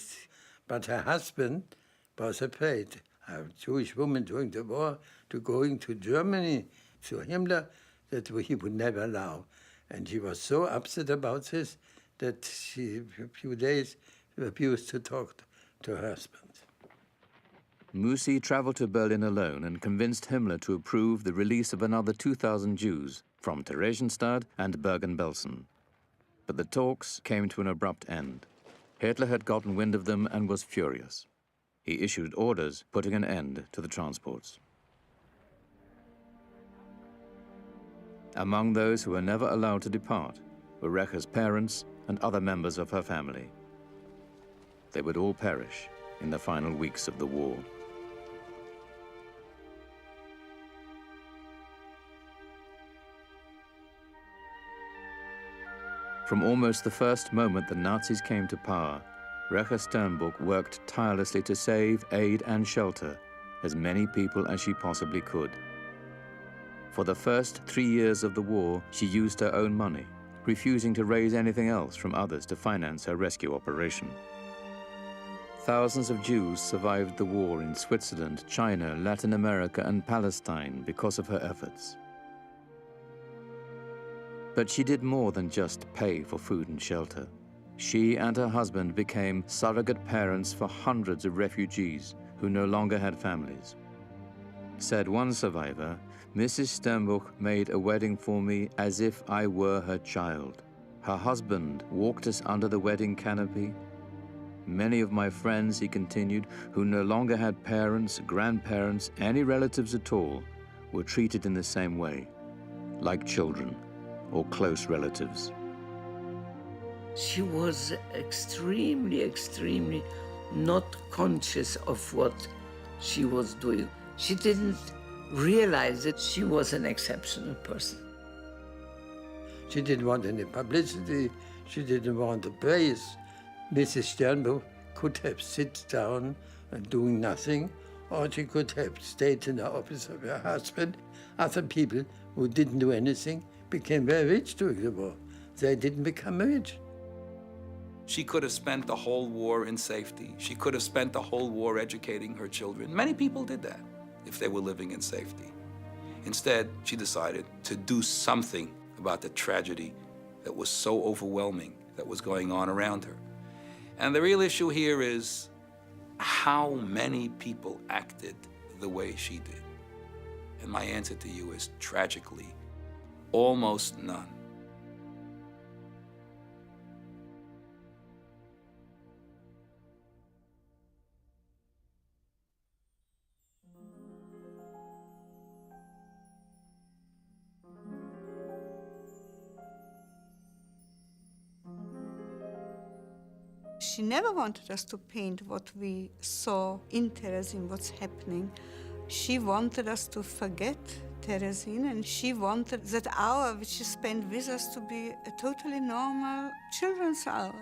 But her husband was afraid. A Jewish woman during the war to going to Germany, to Himmler, that he would never allow. And she was so upset about this that she, for a few days, refused to talk to her husband. Musi traveled to Berlin alone and convinced Himmler to approve the release of another 2,000 Jews from Theresienstadt and Bergen-Belsen. But the talks came to an abrupt end. Hitler had gotten wind of them and was furious. He issued orders putting an end to the transports. Among those who were never allowed to depart were Recher's parents and other members of her family. They would all perish in the final weeks of the war. From almost the first moment the Nazis came to power, Recher Sternbuch worked tirelessly to save, aid, and shelter as many people as she possibly could. For the first 3 years of the war, she used her own money, refusing to raise anything else from others to finance her rescue operation. Thousands of Jews survived the war in Switzerland, China, Latin America, and Palestine because of her efforts. But she did more than just pay for food and shelter. She and her husband became surrogate parents for hundreds of refugees who no longer had families. Said one survivor, "Mrs. Sternbuch made a wedding for me as if I were her child. Her husband walked us under the wedding canopy. Many of my friends," he continued, "who no longer had parents, grandparents, any relatives at all, were treated in the same way, like children or close relatives." She was extremely, extremely not conscious of what she was doing. She didn't realize that she was an exceptional person. She didn't want any publicity. She didn't want the praise. Mrs. Sternbuch could have sit down and doing nothing, or she could have stayed in the office of her husband. Other people who didn't do anything became very rich during the war. They didn't become rich. She could have spent the whole war in safety. She could have spent the whole war educating her children. Many people did that if they were living in safety. Instead, she decided to do something about the tragedy that was so overwhelming that was going on around her. And the real issue here is how many people acted the way she did. And my answer to you is tragically, almost none. She never wanted us to paint what we saw in Terezin, what's happening. She wanted us to forget Terezin, and she wanted that hour which she spent with us to be a totally normal children's hour.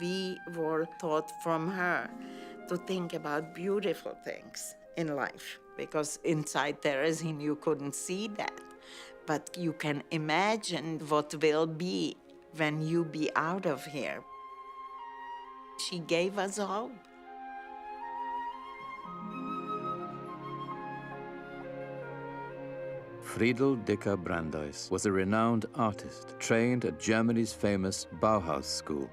We were taught from her to think about beautiful things in life, because inside Terezin you couldn't see that. But you can imagine what will be when you be out of here. She gave us hope. Friedel Dicker Brandeis was a renowned artist trained at Germany's famous Bauhaus school.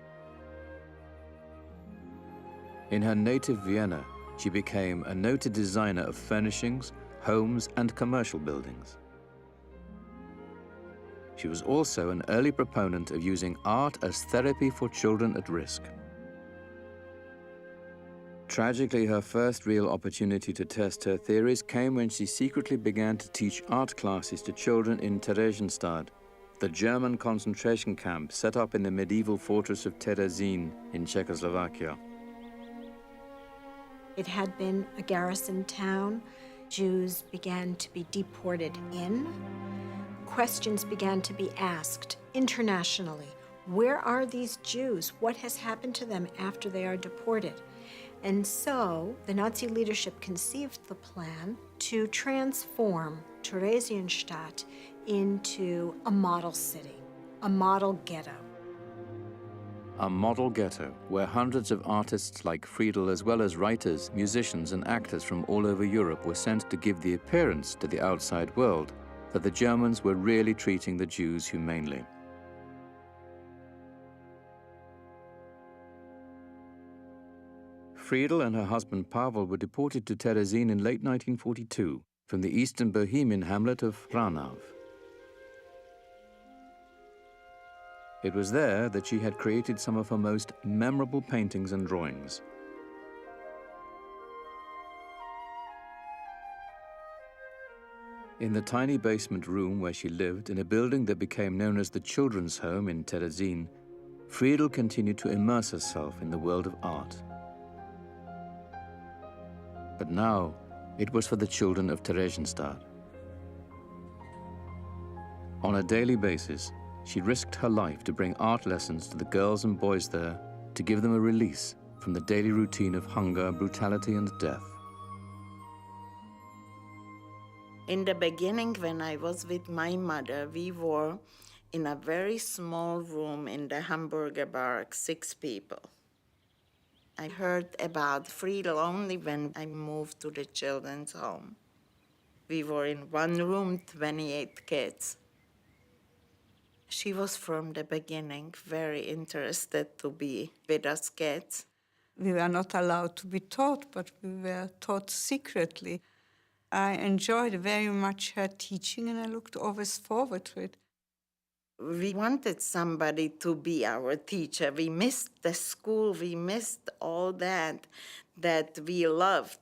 In her native Vienna, she became a noted designer of furnishings, homes, and commercial buildings. She was also an early proponent of using art as therapy for children at risk. Tragically, her first real opportunity to test her theories came when she secretly began to teach art classes to children in Theresienstadt, the German concentration camp set up in the medieval fortress of Terezín in Czechoslovakia. It had been a garrison town. Jews began to be deported in. Questions began to be asked internationally. Where are these Jews? What has happened to them after they are deported? And so the Nazi leadership conceived the plan to transform Theresienstadt into a model city, a model ghetto. A model ghetto where hundreds of artists like Friedel, as well as writers, musicians, and actors from all over Europe were sent to give the appearance to the outside world that the Germans were really treating the Jews humanely. Friedel and her husband Pavel were deported to Terezín in late 1942 from the eastern Bohemian hamlet of Hranov. It was there that she had created some of her most memorable paintings and drawings. In the tiny basement room where she lived in a building that became known as the Children's Home in Terezín, Friedel continued to immerse herself in the world of art. But now, it was for the children of Theresienstadt. On a daily basis, she risked her life to bring art lessons to the girls and boys there, to give them a release from the daily routine of hunger, brutality, and death. In the beginning, when I was with my mother, we were in a very small room in the Hamburger barrack, 6 people. I heard about Friedel only when I moved to the children's home. We were in one room, 28 kids. She was from the beginning very interested to be with us kids. We were not allowed to be taught, but we were taught secretly. I enjoyed very much her teaching, and I looked always forward to it. We wanted somebody to be our teacher. We missed the school. We missed all that we loved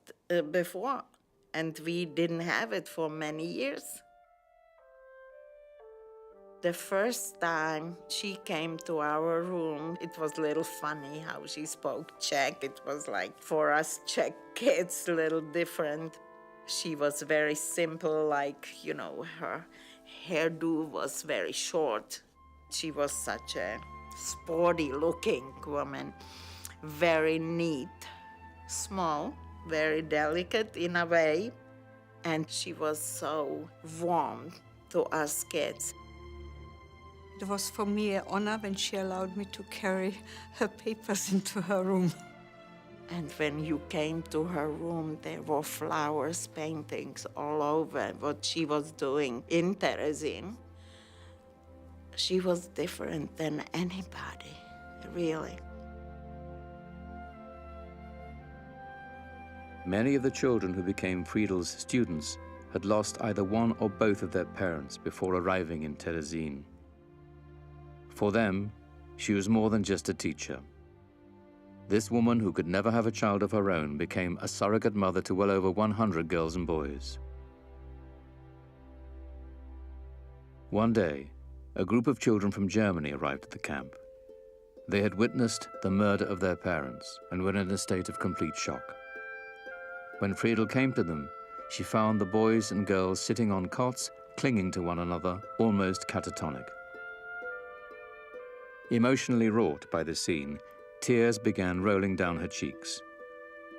before, and we didn't have it for many years. The first time she came to our room, it was a little funny how she spoke Czech. It was like, for us Czech kids, a little different. She was very simple, like, you know, her hairdo was very short. She was such a sporty-looking woman, very neat, small, very delicate in a way, and she was so warm to us kids. It was for me an honor when she allowed me to carry her papers into her room. And when you came to her room, there were flowers, paintings all over what she was doing in Terezín. She was different than anybody, really. Many of the children who became Friedel's students had lost either one or both of their parents before arriving in Terezín. For them, she was more than just a teacher. This woman, who could never have a child of her own, became a surrogate mother to well over 100 girls and boys. One day, a group of children from Germany arrived at the camp. They had witnessed the murder of their parents and were in a state of complete shock. When Friedel came to them, she found the boys and girls sitting on cots, clinging to one another, almost catatonic. Emotionally wrought by the scene, tears began rolling down her cheeks.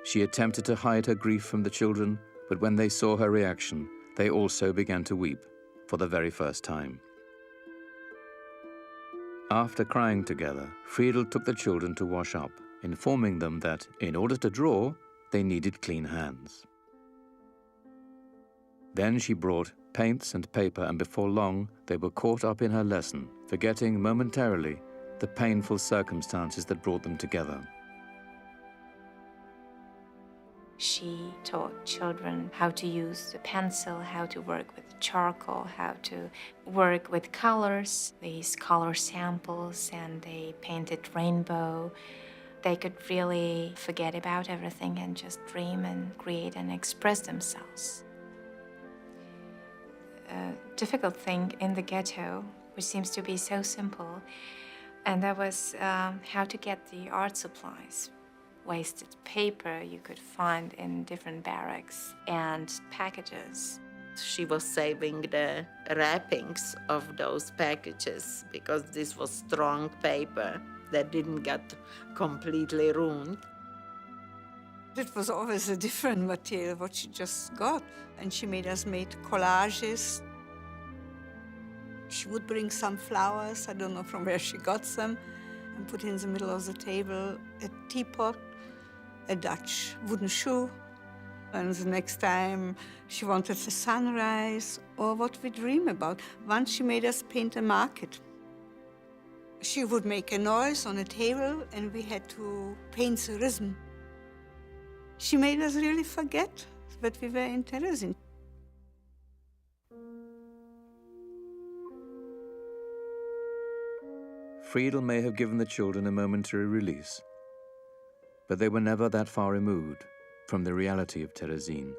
She attempted to hide her grief from the children, but when they saw her reaction, they also began to weep, for the very first time. After crying together, Friedel took the children to wash up, informing them that in order to draw, they needed clean hands. Then she brought paints and paper, and before long they were caught up in her lesson, forgetting momentarily the painful circumstances that brought them together. She taught children how to use the pencil, how to work with charcoal, how to work with colors, these color samples, and they painted rainbow. They could really forget about everything and just dream and create and express themselves. A difficult thing in the ghetto, which seems to be so simple, and that was how to get the art supplies. Wasted paper you could find in different barracks and packages. She was saving the wrappings of those packages because this was strong paper that didn't get completely ruined. It was always a different material what she just got, and she made us make collages. She would bring some flowers, I don't know from where she got them, and put in the middle of the table a teapot, a Dutch wooden shoe, and the next time she wanted the sunrise or what we dream about. Once she made us paint a market. She would make a noise on a table and we had to paint the rhythm. She made us really forget that we were in Terezin. Friedel may have given the children a momentary release, but they were never that far removed from the reality of Terezin.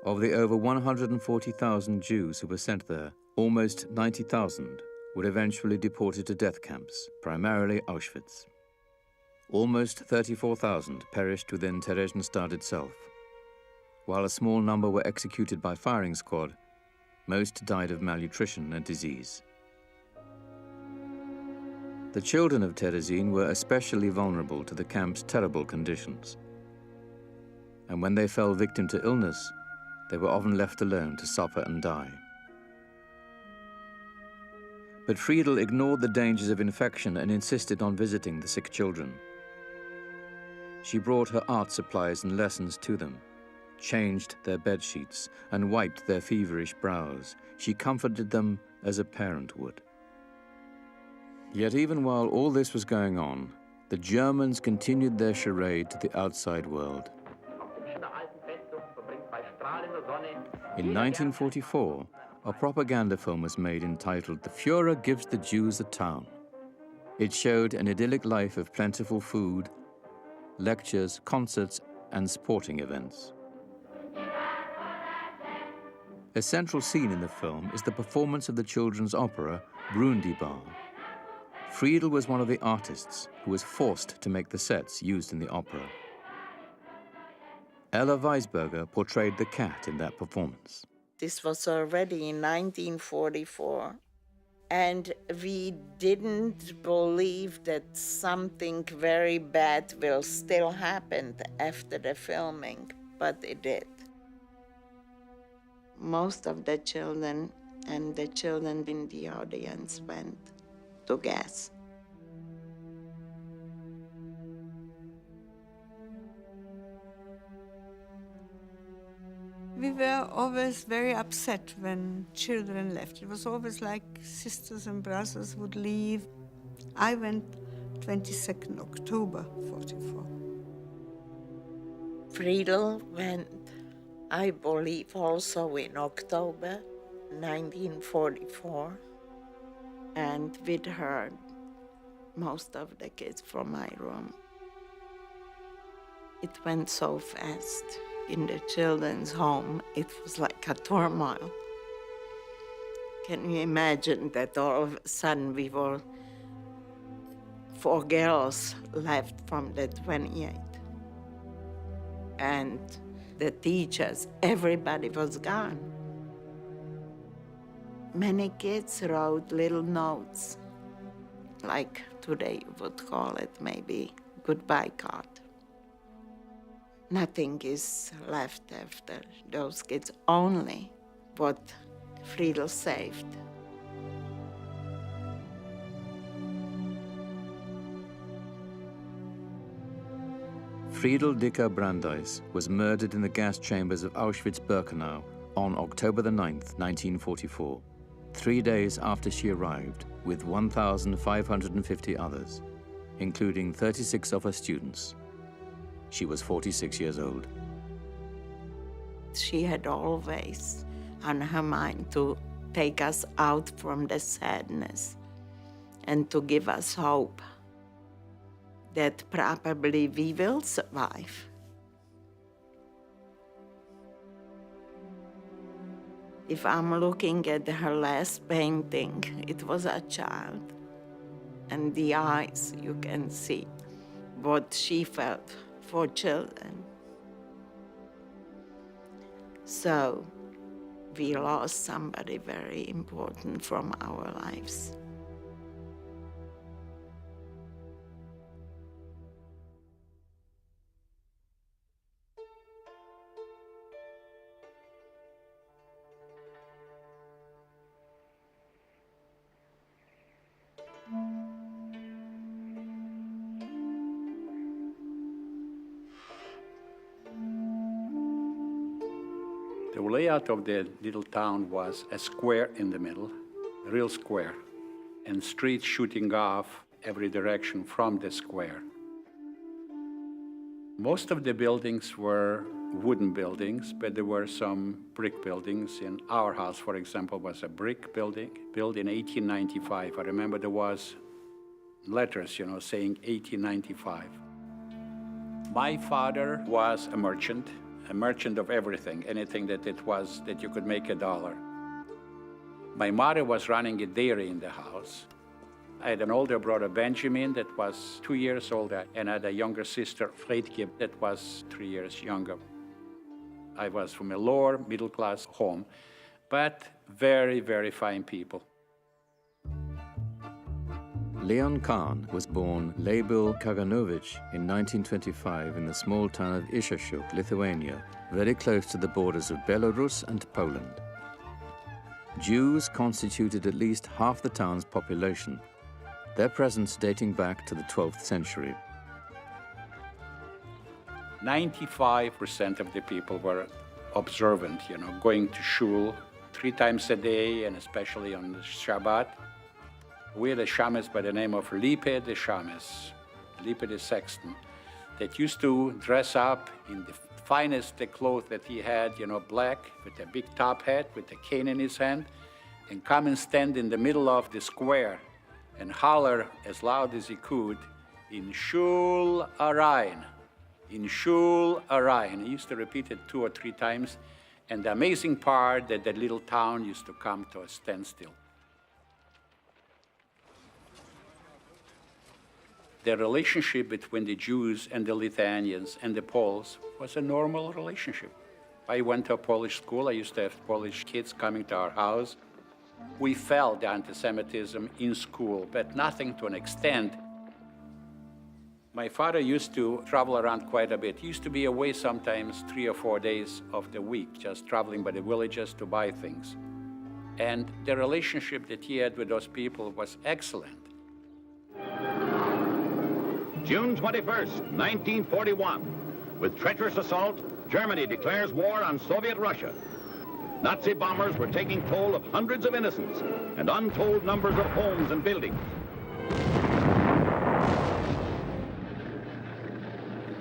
Of the over 140,000 Jews who were sent there, almost 90,000 were eventually deported to death camps, primarily Auschwitz. Almost 34,000 perished within Theresienstadt itself. While a small number were executed by firing squad, most died of malnutrition and disease. The children of Terezin were especially vulnerable to the camp's terrible conditions. And when they fell victim to illness, they were often left alone to suffer and die. But Friedel ignored the dangers of infection and insisted on visiting the sick children. She brought her art supplies and lessons to them, changed their bed sheets, and wiped their feverish brows. She comforted them as a parent would. Yet even while all this was going on, the Germans continued their charade to the outside world. In 1944, a propaganda film was made entitled "The Führer Gives the Jews a Town." It showed an idyllic life of plentiful food, lectures, concerts, and sporting events. A central scene in the film is the performance of the children's opera, Brundibar. Friedel was one of the artists who was forced to make the sets used in the opera. Ella Weisberger portrayed the cat in that performance. This was already in 1944, and we didn't believe that something very bad will still happen after the filming, but it did. Most of the children and the children in the audience went to gas. We were always very upset when children left. It was always like sisters and brothers would leave. I went 22nd October 44. Friedel went, I believe, also in October 1944. And with her, most of the kids from my room. It went so fast. In the children's home, it was like a turmoil. Can you imagine that all of a sudden we were 4 girls left from the 28? And the teachers, everybody was gone. Many kids wrote little notes, like today you would call it maybe goodbye card. Nothing is left after those kids, only what Friedel saved. Friedel Dicker Brandeis was murdered in the gas chambers of Auschwitz-Birkenau on October the 9th, 1944, 3 days after she arrived with 1,550 others, including 36 of her students. She was 46 years old. She had always on her mind to take us out from the sadness and to give us hope that probably we will survive. If I'm looking at her last painting, it was a child. And the eyes, you can see what she felt for children. So we lost somebody very important from our lives. The layout of the little town was a square in the middle, a real square, and streets shooting off every direction from the square. Most of the buildings were wooden buildings, but there were some brick buildings. In our house, for example, was a brick building built in 1895. I remember there was letters, saying 1895. My father was a merchant of everything, anything that you could make $1. My mother was running a dairy in the house. I had an older brother, Benjamin, that was 2 years older, and I had a younger sister, Friedke, that was 3 years younger. I was from a lower middle-class home, but very, very fine people. Leon Kahn was born Leibel Kaganovich in 1925 in the small town of Ishashuk, Lithuania, very close to the borders of Belarus and Poland. Jews constituted at least half the town's population, their presence dating back to the 12th century. 95% of the people were observant, going to shul 3 times a day, and especially on Shabbat. We had a shamus by the name of Lippe the Shamus, Lippe the Sexton, that used to dress up in the finest clothes that he had, black, with a big top hat, with a cane in his hand, and come and stand in the middle of the square and holler as loud as he could, in Shul Arain, in Shul Arain. He used to repeat it 2 or 3 times, and the amazing part that that little town used to come to a standstill. The relationship between the Jews and the Lithuanians and the Poles was a normal relationship. I went to a Polish school. I used to have Polish kids coming to our house. We felt the anti-Semitism in school, but nothing to an extent. My father used to travel around quite a bit. He used to be away sometimes 3 or 4 days of the week, just traveling by the villages to buy things. And the relationship that he had with those people was excellent. June 21st, 1941. With treacherous assault, Germany declares war on Soviet Russia. Nazi bombers were taking toll of hundreds of innocents and untold numbers of homes and buildings.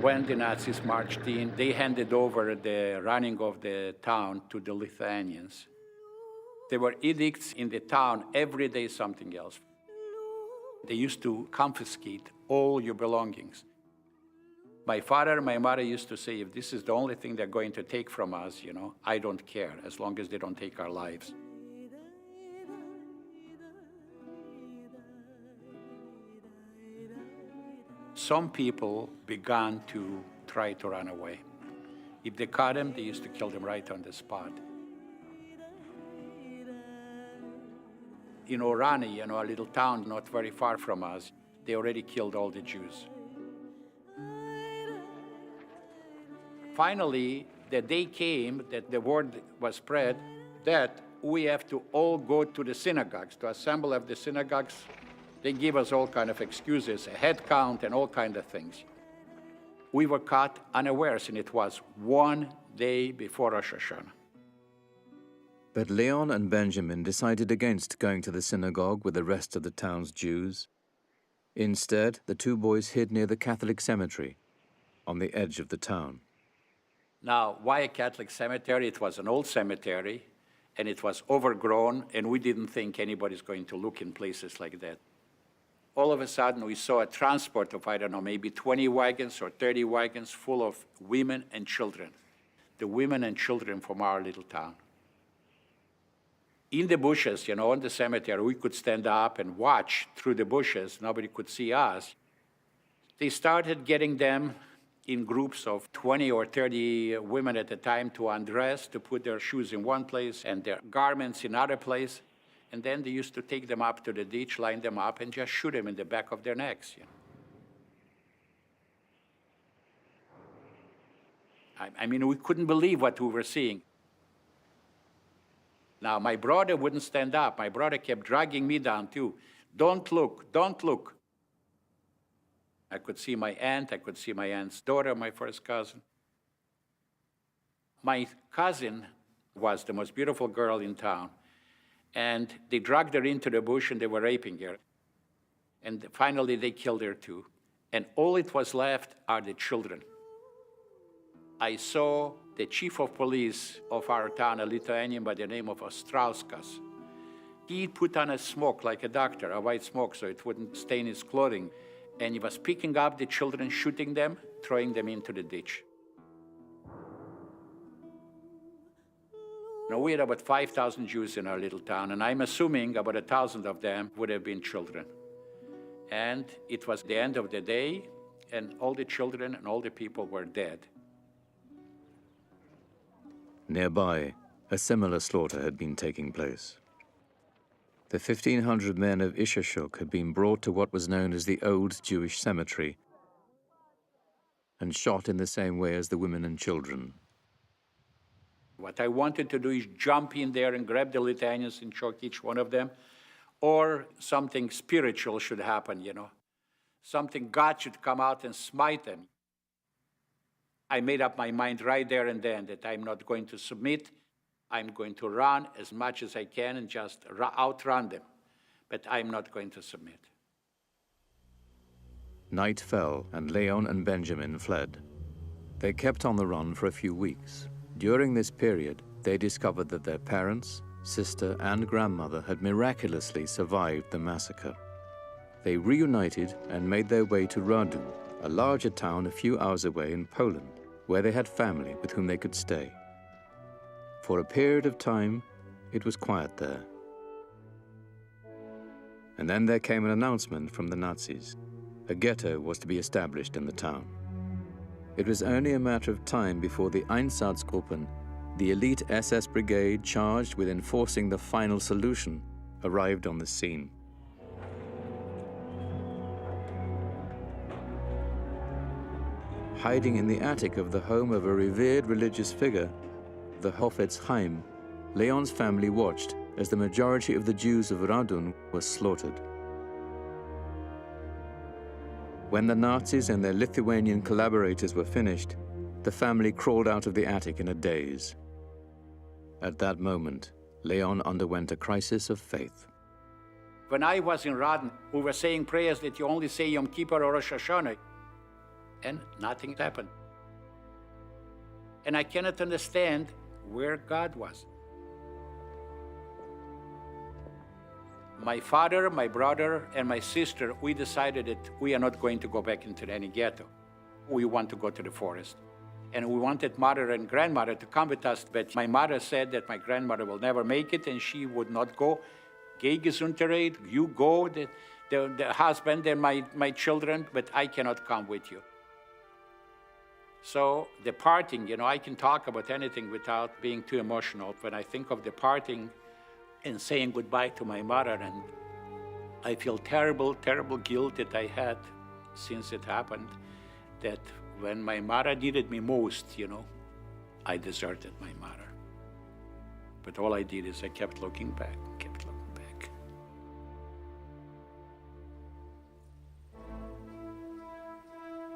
When the Nazis marched in, they handed over the running of the town to the Lithuanians. There were edicts in the town, every day something else. They used to confiscate all your belongings. My father and my mother used to say, if this is the only thing they're going to take from us, I don't care, as long as they don't take our lives. Some people began to try to run away. If they caught them, they used to kill them right on the spot. In Orani, a little town not very far from us, they already killed all the Jews. Finally, the day came that the word was spread that we have to all go to the synagogues, to assemble at the synagogues. They give us all kind of excuses, a head count and all kind of things. We were caught unawares, and it was one day before Rosh Hashanah. But Leon and Benjamin decided against going to the synagogue with the rest of the town's Jews. Instead, the two boys hid near the Catholic cemetery on the edge of the town. Now, why a Catholic cemetery? It was an old cemetery, and it was overgrown, and we didn't think anybody's going to look in places like that. All of a sudden, we saw a transport of, I don't know, maybe 20 wagons or 30 wagons full of women and children. The women and children from our little town. In the bushes, you know, in the cemetery, we could stand up and watch through the bushes. Nobody could see us. They started getting them in groups of 20 or 30 women at a time to undress, to put their shoes in one place and their garments in another place. And then they used to take them up to the ditch, line them up, and just shoot them in the back of their necks. You know? I mean, we couldn't believe what we were seeing. Now, my brother wouldn't stand up. My brother kept dragging me down, too. Don't look, don't look. I could see my aunt. I could see my aunt's daughter, my first cousin. My cousin was the most beautiful girl in town. And they dragged her into the bush, and they were raping her. And finally, they killed her, too. And all it was left are the children. I saw the chief of police of our town, a Lithuanian by the name of Ostrauskas. He put on a smoke like a doctor, a white smoke, so it wouldn't stain his clothing. And he was picking up the children, shooting them, throwing them into the ditch. Now, we had about 5,000 Jews in our little town, and I'm assuming about 1,000 of them would have been children. And it was the end of the day, and all the children and all the people were dead. Nearby, a similar slaughter had been taking place. The 1,500 men of Ishashuk had been brought to what was known as the Old Jewish Cemetery and shot in the same way as the women and children. What I wanted to do is jump in there and grab the Lithuanians and choke each one of them, or something spiritual should happen, you know. Something, God should come out and smite them. I made up my mind right there and then that I'm not going to submit. I'm going to run as much as I can and just outrun them. But I'm not going to submit. Night fell, and Leon and Benjamin fled. They kept on the run for a few weeks. During this period, they discovered that their parents, sister, and grandmother had miraculously survived the massacre. They reunited and made their way to Radun, a larger town a few hours away in Poland, where they had family with whom they could stay. For a period of time, it was quiet there. And then there came an announcement from the Nazis. A ghetto was to be established in the town. It was only a matter of time before the Einsatzgruppen, the elite SS brigade charged with enforcing the final solution, arrived on the scene. Hiding in the attic of the home of a revered religious figure, the Hofetz Chaim, Leon's family watched as the majority of the Jews of Radun were slaughtered. When the Nazis and their Lithuanian collaborators were finished, the family crawled out of the attic in a daze. At that moment, Leon underwent a crisis of faith. When I was in Radun, we were saying prayers that you only say Yom Kippur or Rosh Hashanah, and nothing happened. And I cannot understand where God was. My father, my brother, and my sister, we decided that we are not going to go back into any ghetto. We want to go to the forest. And we wanted mother and grandmother to come with us, but my mother said that my grandmother will never make it and she would not go. Geh Gesundheit, you go, the husband and my children, but I cannot come with you. So the parting, you know, I can talk about anything without being too emotional. When I think of the parting and saying goodbye to my mother, and I feel terrible, terrible guilt that I had since it happened, that when my mother needed me most, you know, I deserted my mother. But all I did is I kept looking back, kept looking back.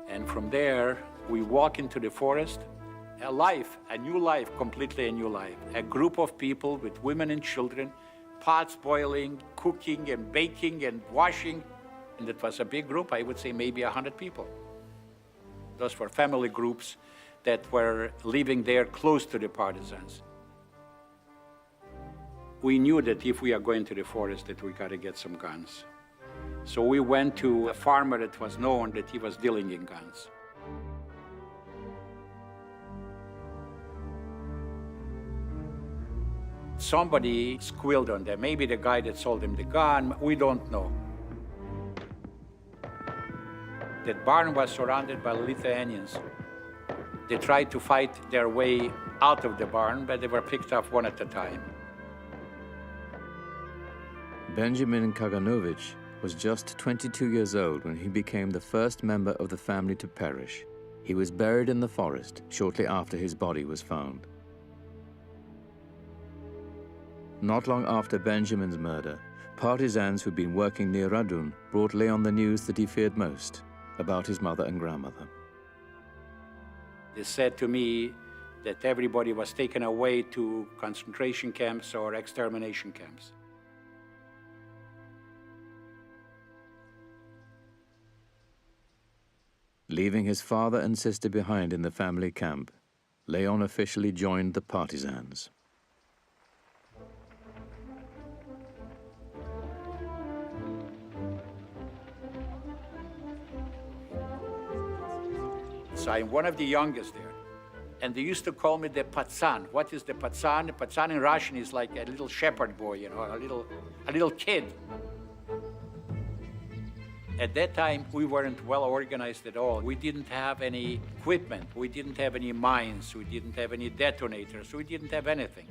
And from there, we walk into the forest, a life, a new life, completely a new life. A group of people with women and children, pots boiling, cooking and baking and washing. And it was a big group, I would say maybe 100 people. Those were family groups that were living there close to the partisans. We knew that if we are going to the forest that we got to get some guns. So we went to a farmer that was known that he was dealing in guns. Somebody squealed on them. Maybe the guy that sold him the gun, we don't know. That barn was surrounded by Lithuanians. They tried to fight their way out of the barn, but they were picked off one at a time. Benjamin Kaganovich was just 22 years old when he became the first member of the family to perish. He was buried in the forest shortly after his body was found. Not long after Benjamin's murder, partisans who'd been working near Radun brought Leon the news that he feared most about his mother and grandmother. They said to me that everybody was taken away to concentration camps or extermination camps. Leaving his father and sister behind in the family camp, Leon officially joined the partisans. So I'm one of the youngest there. And they used to call me the patsan. What is the patsan? The patsan in Russian is like a little shepherd boy, you know, a little kid. At that time, we weren't well organized at all. We didn't have any equipment. We didn't have any mines. We didn't have any detonators. We didn't have anything.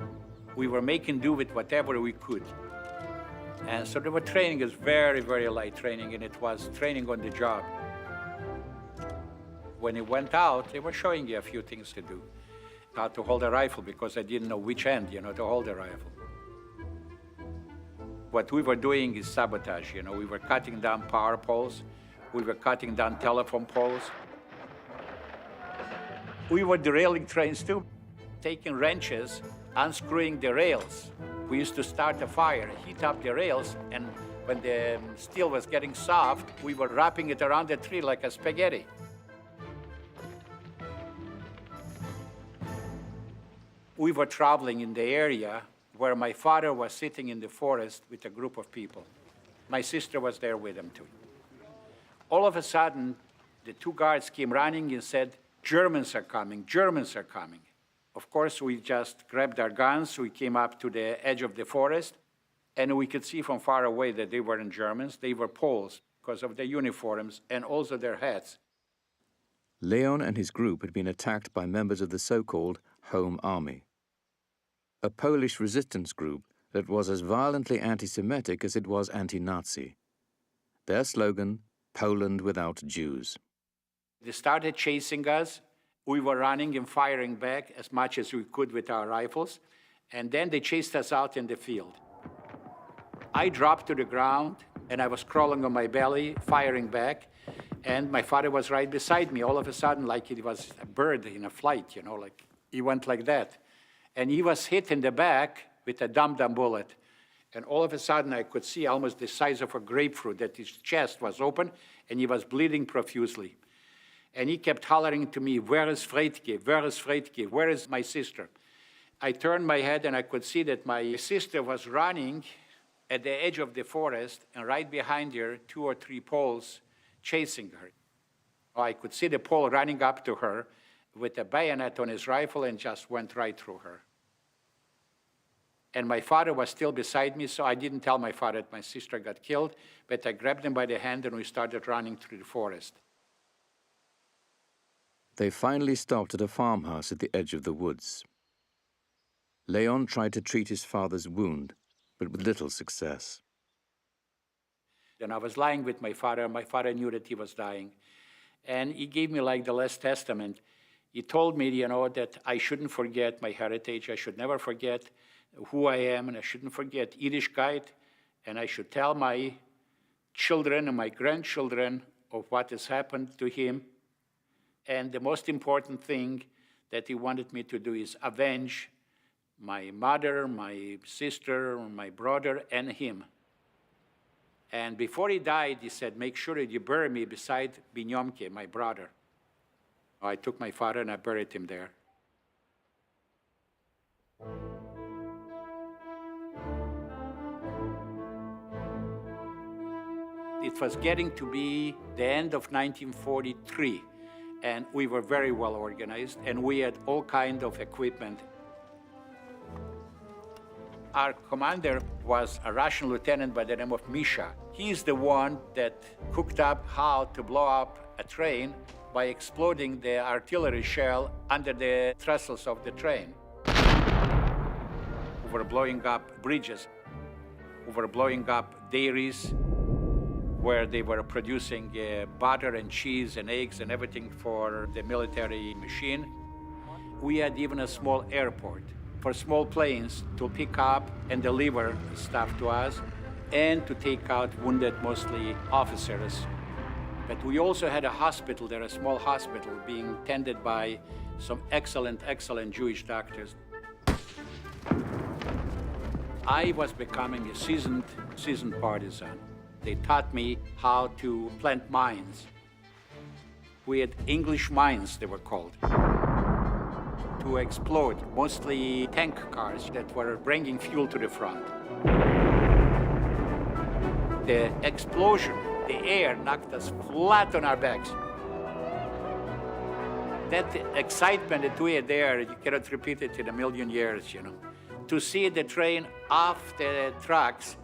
We were making do with whatever we could. And so the training is very, very light training, and it was training on the job. When it went out, they were showing you a few things to do. How to hold a rifle, because I didn't know which end, you know, to hold a rifle. What we were doing is sabotage, you know. We were cutting down power poles. We were cutting down telephone poles. We were derailing trains too, taking wrenches, unscrewing the rails. We used to start a fire, heat up the rails, and when the steel was getting soft, we were wrapping it around the tree like a spaghetti. We were traveling in the area where my father was sitting in the forest with a group of people. My sister was there with him too. All of a sudden, the two guards came running and said, "Germans are coming, Germans are coming." Of course, we just grabbed our guns, we came up to the edge of the forest, and we could see from far away that they weren't Germans, they were Poles because of their uniforms and also their hats. Leon and his group had been attacked by members of the so-called Home Army, a Polish resistance group that was as violently anti-Semitic as it was anti-Nazi. Their slogan, "Poland without Jews." They started chasing us. We were running and firing back as much as we could with our rifles, and then they chased us out in the field. I dropped to the ground, and I was crawling on my belly, firing back, and my father was right beside me. All of a sudden, like it was a bird in a flight, you know, like he went like that. And he was hit in the back with a dum-dum bullet. And all of a sudden, I could see almost the size of a grapefruit that his chest was open, and he was bleeding profusely. And he kept hollering to me, "Where is Freitke? Where is Freitke? Where is my sister?" I turned my head, and I could see that my sister was running at the edge of the forest, and right behind her, 2 or 3 Poles chasing her. I could see the Pole running up to her with a bayonet on his rifle and just went right through her. And my father was still beside me, so I didn't tell my father that my sister got killed, but I grabbed him by the hand and we started running through the forest. They finally stopped at a farmhouse at the edge of the woods. Leon tried to treat his father's wound, but with little success. And I was lying with my father. My father knew that he was dying. And he gave me like the last testament. He told me, you know, that I shouldn't forget my heritage. I should never forget who I am, and I shouldn't forget Yiddishkeit, and I should tell my children and my grandchildren of what has happened to him. And the most important thing that he wanted me to do is avenge my mother, my sister, my brother, and him. And before he died, he said, make sure that you bury me beside Binyomke, my brother. I took my father and I buried him there. It was getting to be the end of 1943, and we were very well organized, and we had all kinds of equipment. Our commander was a Russian lieutenant by the name of Misha. He's the one that cooked up how to blow up a train by exploding the artillery shell under the trestles of the train. We were blowing up bridges. We were blowing up dairies where they were producing butter and cheese and eggs and everything for the military machine. We had even a small airport for small planes to pick up and deliver stuff to us and to take out wounded, mostly officers. But we also had a hospital there, a small hospital, being tended by some excellent, excellent Jewish doctors. I was becoming a seasoned partisan. They taught me how to plant mines. We had English mines, they were called, to explode, mostly tank cars that were bringing fuel to the front. The explosion, the air knocked us flat on our backs. That excitement that we had there, you cannot repeat it in a million years, you know. To see the train off the tracks,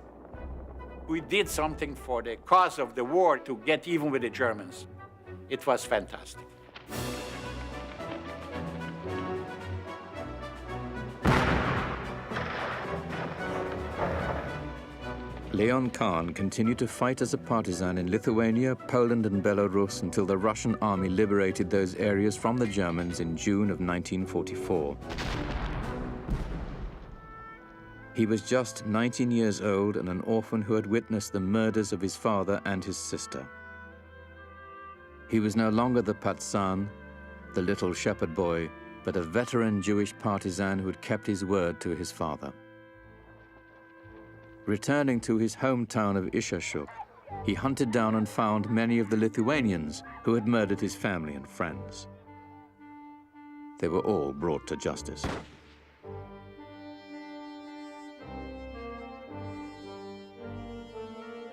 we did something for the cause of the war to get even with the Germans. It was fantastic. Leon Khan continued to fight as a partisan in Lithuania, Poland, and Belarus until the Russian army liberated those areas from the Germans in June of 1944. He was just 19 years old and an orphan who had witnessed the murders of his father and his sister. He was no longer the Patsan, the little shepherd boy, but a veteran Jewish partisan who had kept his word to his father. Returning to his hometown of Ishashuk, he hunted down and found many of the Lithuanians who had murdered his family and friends. They were all brought to justice.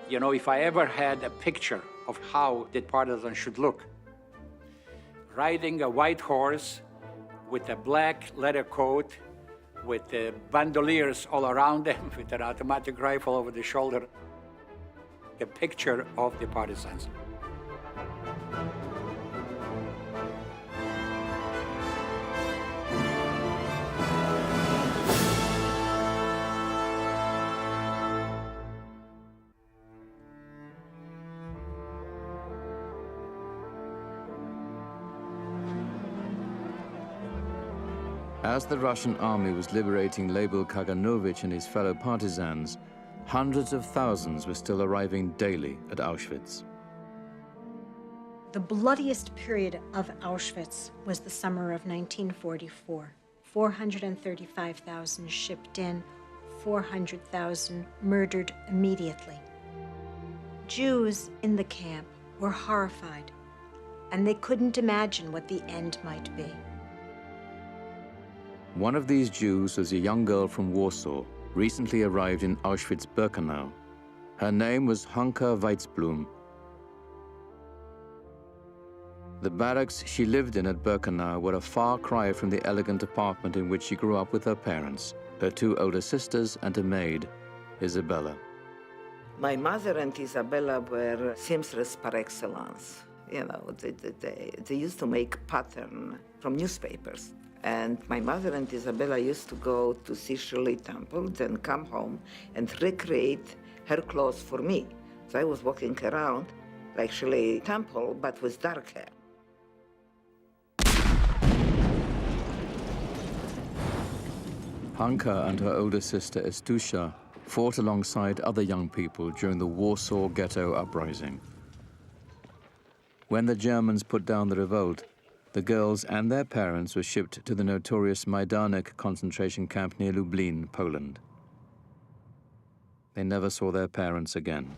You know, if I ever had a picture of how the partisan should look, riding a white horse with a black leather coat, with the bandoliers all around them, with an automatic rifle over the shoulder, the picture of the partisans. As the Russian army was liberating Lebel Kaganovich and his fellow partisans, hundreds of thousands were still arriving daily at Auschwitz. The bloodiest period of Auschwitz was the summer of 1944. 435,000 shipped in, 400,000 murdered immediately. Jews in the camp were horrified, and they couldn't imagine what the end might be. One of these Jews was a young girl from Warsaw, recently arrived in Auschwitz-Birkenau. Her name was Hanka Weizblum. The barracks she lived in at Birkenau were a far cry from the elegant apartment in which she grew up with her parents, her two older sisters, and a maid, Isabella. My mother and Isabella were seamstress par excellence. You know, they used to make pattern from newspapers. And my mother and Isabella used to go to see Shirley Temple, then come home and recreate her clothes for me. So I was walking around like Shirley Temple, but with dark hair. Hanka and her older sister Estusha fought alongside other young people during the Warsaw Ghetto uprising. When the Germans put down the revolt, the girls and their parents were shipped to the notorious Majdanek concentration camp near Lublin, Poland. They never saw their parents again.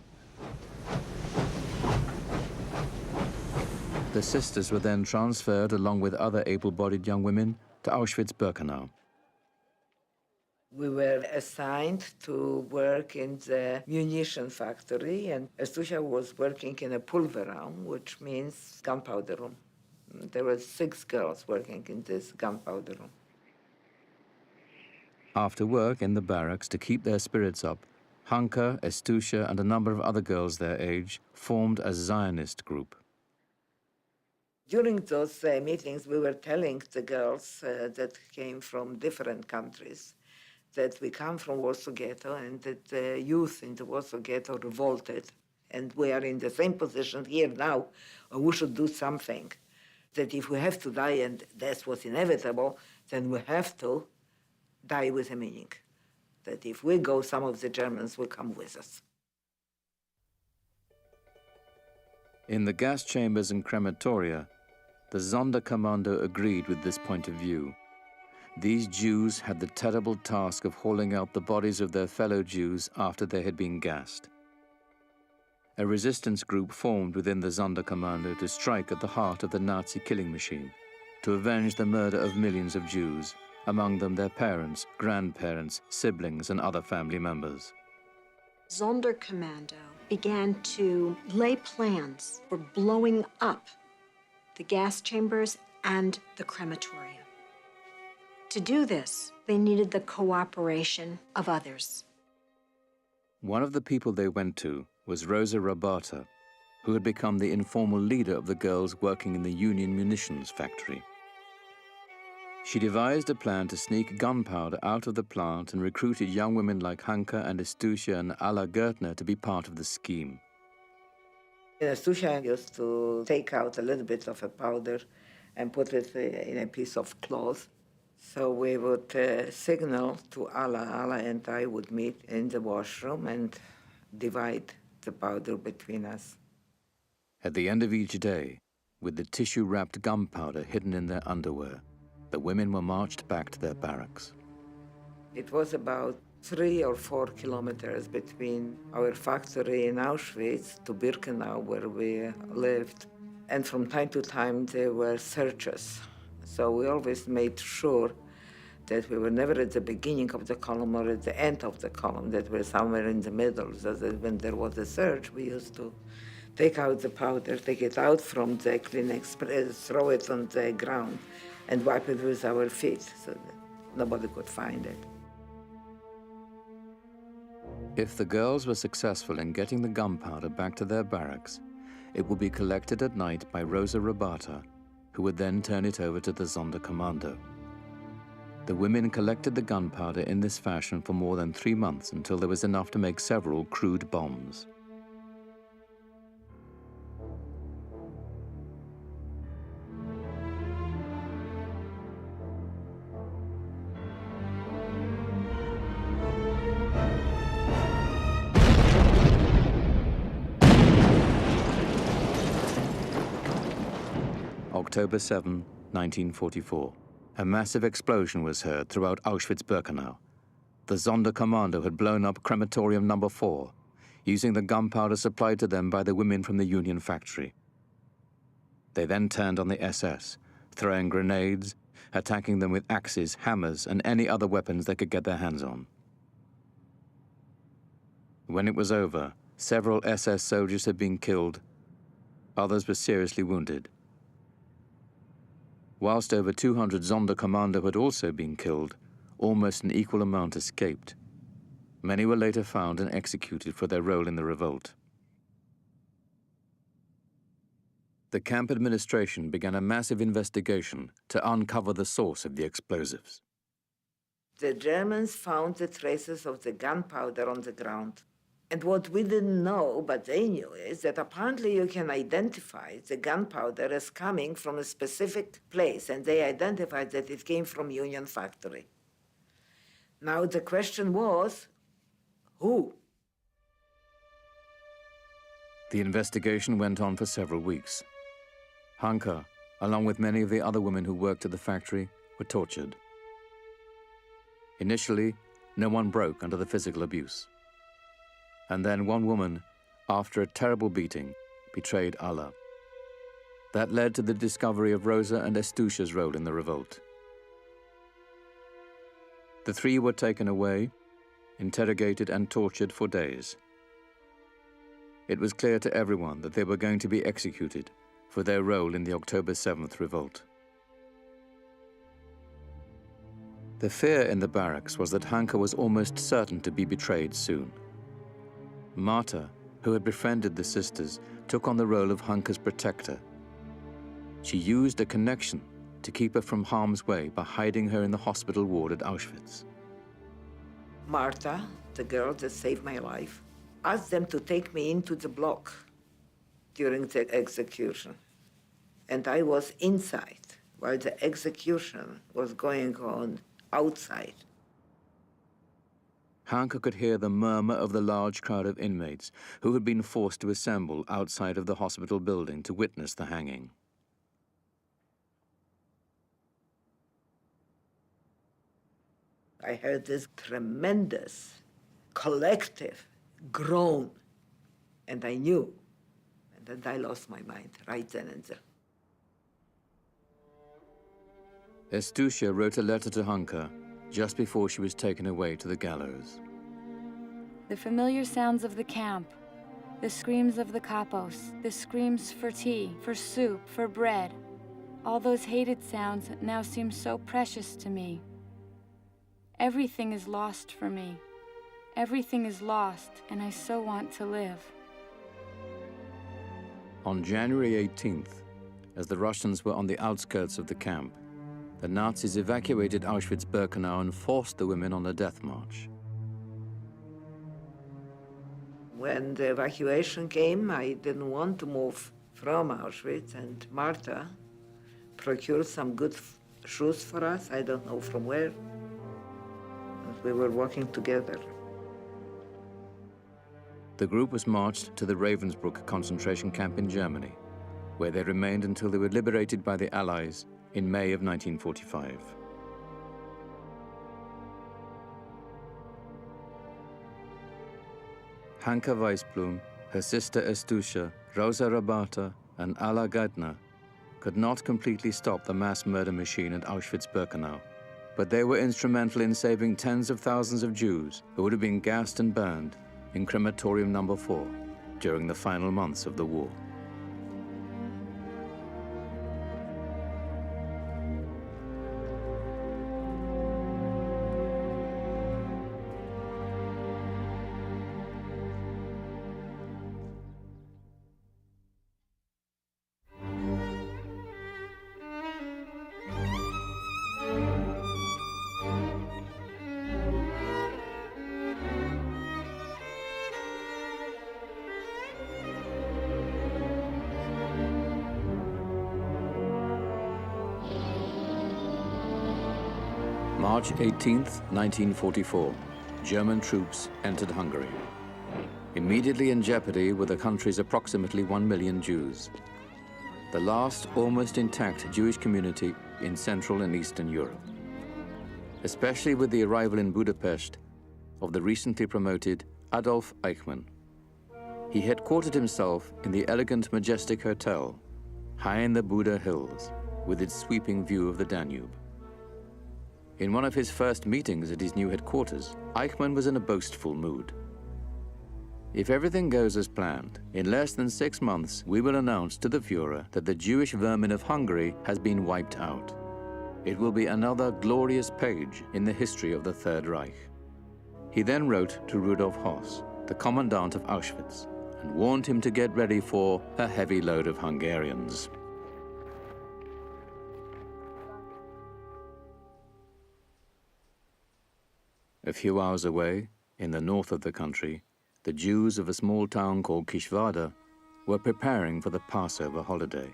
The sisters were then transferred, along with other able-bodied young women, to Auschwitz-Birkenau. We were assigned to work in the munition factory, and Estusha was working in a pulverraum, which means gunpowder room. There were 6 girls working in this gunpowder room. After work in the barracks to keep their spirits up, Hanka, Estusha, and a number of other girls their age formed a Zionist group. During those meetings, we were telling the girls that came from different countries that we come from Warsaw Ghetto and that the youth in the Warsaw Ghetto revolted. And we are in the same position here now, we should do something. That if we have to die, and that's what's inevitable, then we have to die with a meaning. That if we go, some of the Germans will come with us. In the gas chambers and crematoria, the Sonderkommando agreed with this point of view. These Jews had the terrible task of hauling out the bodies of their fellow Jews after they had been gassed. A resistance group formed within the Sonderkommando to strike at the heart of the Nazi killing machine, to avenge the murder of millions of Jews, among them their parents, grandparents, siblings, and other family members. Sonderkommando began to lay plans for blowing up the gas chambers and the crematoria. To do this, they needed the cooperation of others. One of the people they went to was Rosa Rabata, who had become the informal leader of the girls working in the Union munitions factory. She devised a plan to sneak gunpowder out of the plant and recruited young women like Hanka and Estusha and Alla Gertner to be part of the scheme. Estusha used to take out a little bit of a powder and put it in a piece of cloth. So we would signal to Alla. Alla and I would meet in the washroom and divide the powder between us. At the end of each day, with the tissue-wrapped gunpowder hidden in their underwear, the women were marched back to their barracks. It was about 3 or 4 kilometers between our factory in Auschwitz to Birkenau, where we lived. And from time to time, there were searches. So we always made sure that we were never at the beginning of the column or at the end of the column, that we were somewhere in the middle, so that when there was a search, we used to take out the powder, take it out from the Kleenex, throw it on the ground, and wipe it with our feet so that nobody could find it. If the girls were successful in getting the gunpowder back to their barracks, it would be collected at night by Rosa Rabata, who would then turn it over to the Sonderkommando. The women collected the gunpowder in this fashion for more than 3 months until there was enough to make several crude bombs. October 7, 1944. A massive explosion was heard throughout Auschwitz-Birkenau. The Sonderkommando had blown up crematorium number 4, using the gunpowder supplied to them by the women from the Union factory. They then turned on the SS, throwing grenades, attacking them with axes, hammers, and any other weapons they could get their hands on. When it was over, several SS soldiers had been killed. Others were seriously wounded. Whilst over 200 Sonderkommando had also been killed, almost an equal amount escaped. Many were later found and executed for their role in the revolt. The camp administration began a massive investigation to uncover the source of the explosives. The Germans found the traces of the gunpowder on the ground. And what we didn't know, but they knew, is that apparently you can identify the gunpowder as coming from a specific place, and they identified that it came from Union factory. Now the question was, who? The investigation went on for several weeks. Hanke, along with many of the other women who worked at the factory, were tortured. Initially, no one broke under the physical abuse. And then one woman, after a terrible beating, betrayed Allah. That led to the discovery of Rosa and Estúcha's role in the revolt. The three were taken away, interrogated and tortured for days. It was clear to everyone that they were going to be executed for their role in the October 7th revolt. The fear in the barracks was that Hanke was almost certain to be betrayed soon. Marta, who had befriended the sisters, took on the role of Hanke's protector. She used a connection to keep her from harm's way by hiding her in the hospital ward at Auschwitz. Marta, the girl that saved my life, asked them to take me into the block during the execution. And I was inside while the execution was going on outside. Hanke could hear the murmur of the large crowd of inmates who had been forced to assemble outside of the hospital building to witness the hanging. I heard this tremendous collective groan, and I knew, and then I lost my mind right then and there. Estúcha wrote a letter to Hanke just before she was taken away to the gallows. The familiar sounds of the camp, the screams of the capos, the screams for tea, for soup, for bread, all those hated sounds now seem so precious to me. Everything is lost for me. Everything is lost, and I so want to live. On January 18th, as the Russians were on the outskirts of the camp, the Nazis evacuated Auschwitz-Birkenau and forced the women on a death march. When the evacuation came, I didn't want to move from Auschwitz, and Marta procured some good shoes for us, I don't know from where. And we were walking together. The group was marched to the Ravensbrück concentration camp in Germany, where they remained until they were liberated by the Allies in May of 1945. Hanke Weisblum, her sister Estúcha, Rosa Rabata, and Alla Geithner could not completely stop the mass murder machine at Auschwitz-Birkenau, but they were instrumental in saving tens of thousands of Jews who would have been gassed and burned in crematorium number 4 during the final months of the war. March 18th, 1944, German troops entered Hungary. Immediately in jeopardy were the country's approximately 1 million Jews, the last almost intact Jewish community in Central and Eastern Europe, especially with the arrival in Budapest of the recently promoted Adolf Eichmann. He headquartered himself in the elegant, majestic hotel, high in the Buda Hills, with its sweeping view of the Danube. In one of his first meetings at his new headquarters, Eichmann was in a boastful mood. If everything goes as planned, in less than 6 months, we will announce to the Führer that the Jewish vermin of Hungary has been wiped out. It will be another glorious page in the history of the Third Reich. He then wrote to Rudolf Höss, the commandant of Auschwitz, and warned him to get ready for a heavy load of Hungarians. A few hours away, in the north of the country, the Jews of a small town called Kishvada were preparing for the Passover holiday.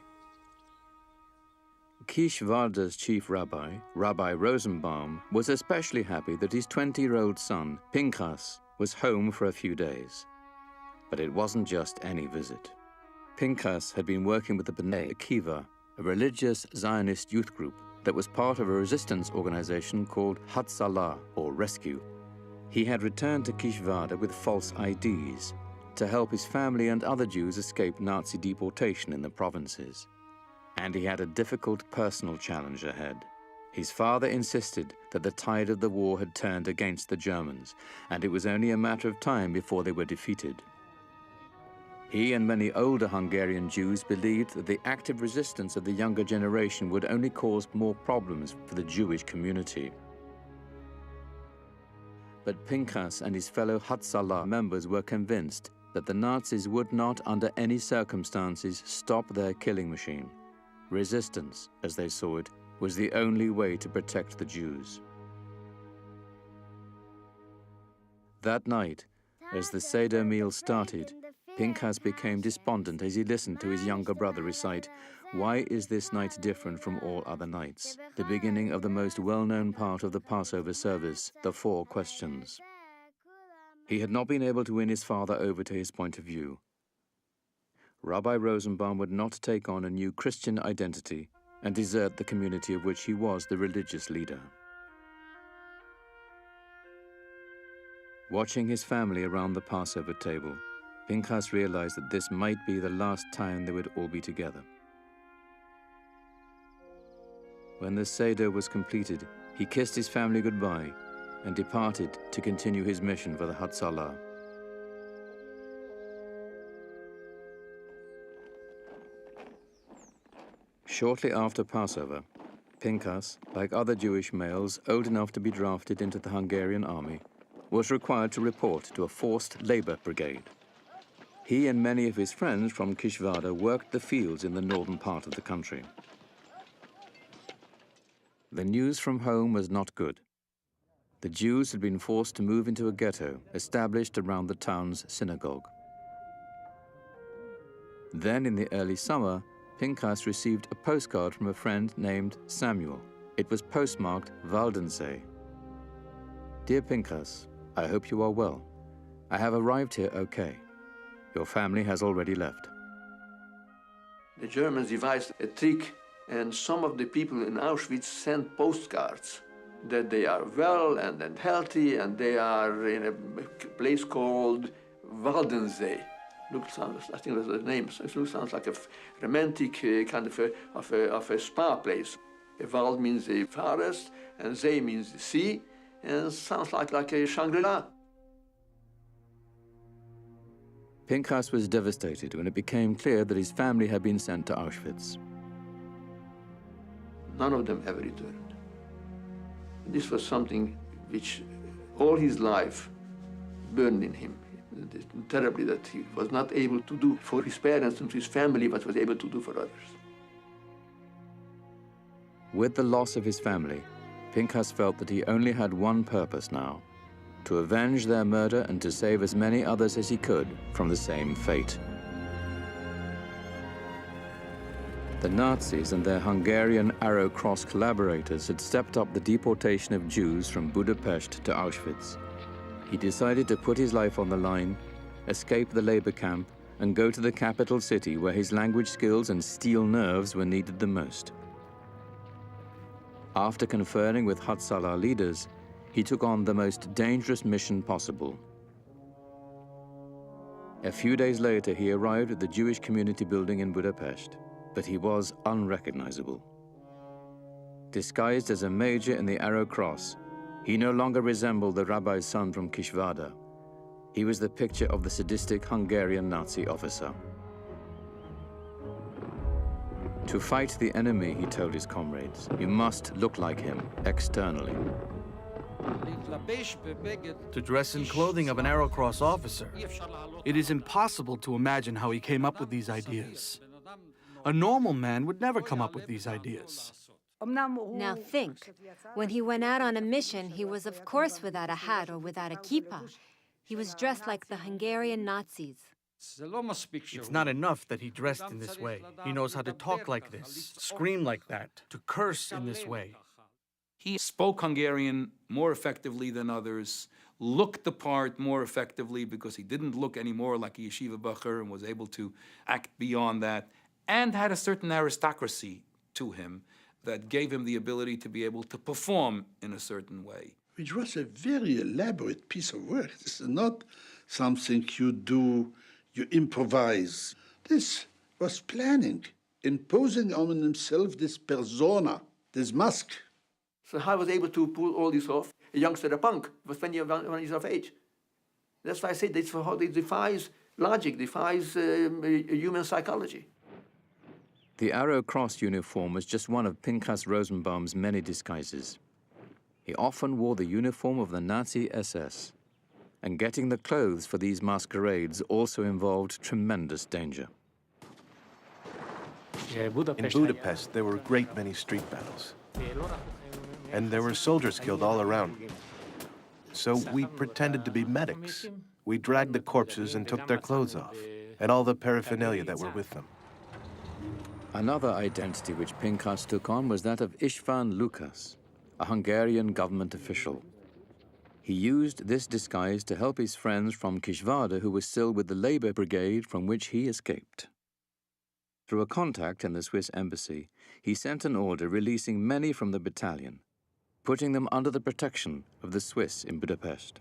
Kishvarda's chief rabbi, Rabbi Rosenbaum, was especially happy that his 20-year-old son, Pinchas, was home for a few days. But it wasn't just any visit. Pinchas had been working with the B'nai Akiva, a religious Zionist youth group that was part of a resistance organization called Hatzalah, or Rescue. He had returned to Kishvarda with false IDs to help his family and other Jews escape Nazi deportation in the provinces. And he had a difficult personal challenge ahead. His father insisted that the tide of the war had turned against the Germans, and it was only a matter of time before they were defeated. He and many older Hungarian Jews believed that the active resistance of the younger generation would only cause more problems for the Jewish community. But Pinchas and his fellow Hatzalah members were convinced that the Nazis would not, under any circumstances, stop their killing machine. Resistance, as they saw it, was the only way to protect the Jews. That night, as the Seder meal started, Pinchas became despondent as he listened to his younger brother recite, "Why is this night different from all other nights?" the beginning of the most well-known part of the Passover service, the 4 questions. He had not been able to win his father over to his point of view. Rabbi Rosenbaum would not take on a new Christian identity and desert the community of which he was the religious leader. Watching his family around the Passover table, Pinchas realized that this might be the last time they would all be together. When the Seder was completed, he kissed his family goodbye and departed to continue his mission for the Hatzalah. Shortly after Passover, Pinchas, like other Jewish males old enough to be drafted into the Hungarian army, was required to report to a forced labor brigade. He and many of his friends from Kishvarda worked the fields in the northern part of the country. The news from home was not good. The Jews had been forced to move into a ghetto established around the town's synagogue. Then, in the early summer, Pinchas received a postcard from a friend named Samuel. It was postmarked Waldensee. "Dear Pinchas, I hope you are well. I have arrived here okay. Your family has already left." The Germans devised a trick, and some of the people in Auschwitz sent postcards that they are well and healthy, and they are in a place called Waldensee. I think that's the name. It sounds like a romantic kind of a spa place. Wald means the forest, and See means the sea, and it sounds like a Shangri-La. Pinchas was devastated when it became clear that his family had been sent to Auschwitz. None of them ever returned. This was something which all his life burned in him. Terribly that he was not able to do for his parents and his family what he was able to do for others. With the loss of his family, Pinchas felt that he only had one purpose now: to avenge their murder and to save as many others as he could from the same fate. The Nazis and their Hungarian Arrow Cross collaborators had stepped up the deportation of Jews from Budapest to Auschwitz. He decided to put his life on the line, escape the labor camp, and go to the capital city where his language skills and steel nerves were needed the most. After conferring with Hatzalah leaders, he took on the most dangerous mission possible. A few days later, he arrived at the Jewish community building in Budapest, but he was unrecognizable. Disguised as a major in the Arrow Cross, he no longer resembled the rabbi's son from Kishvarda. He was the picture of the sadistic Hungarian Nazi officer. To fight the enemy, he told his comrades, you must look like him externally. To dress in clothing of an Arrow Cross officer, it is impossible to imagine how he came up with these ideas. A normal man would never come up with these ideas. Now think, when he went out on a mission, he was of course without a hat or without a kippah. He was dressed like the Hungarian Nazis. It's not enough that he dressed in this way. He knows how to talk like this, scream like that, to curse in this way. He spoke Hungarian more effectively than others, looked the part more effectively because he didn't look anymore like a yeshiva bacher and was able to act beyond that, and had a certain aristocracy to him that gave him the ability to be able to perform in a certain way. Which was a very elaborate piece of work. This is not something you do, you improvise. This was planning, imposing on himself this persona, this mask. So how was able to pull all this off? A youngster, a punk, was when he's of age. That's why I say this defies logic, defies human psychology. The Arrow Cross uniform was just one of Pinchas Rosenbaum's many disguises. He often wore the uniform of the Nazi SS, and getting the clothes for these masquerades also involved tremendous danger. In Budapest, there were a great many street battles. And there were soldiers killed all around. So we pretended to be medics. We dragged the corpses and took their clothes off, and all the paraphernalia that were with them. Another identity which Pinchas took on was that of István Lukács, a Hungarian government official. He used this disguise to help his friends from Kisvárda who were still with the labor brigade from which he escaped. Through a contact in the Swiss embassy, he sent an order releasing many from the battalion, putting them under the protection of the Swiss in Budapest.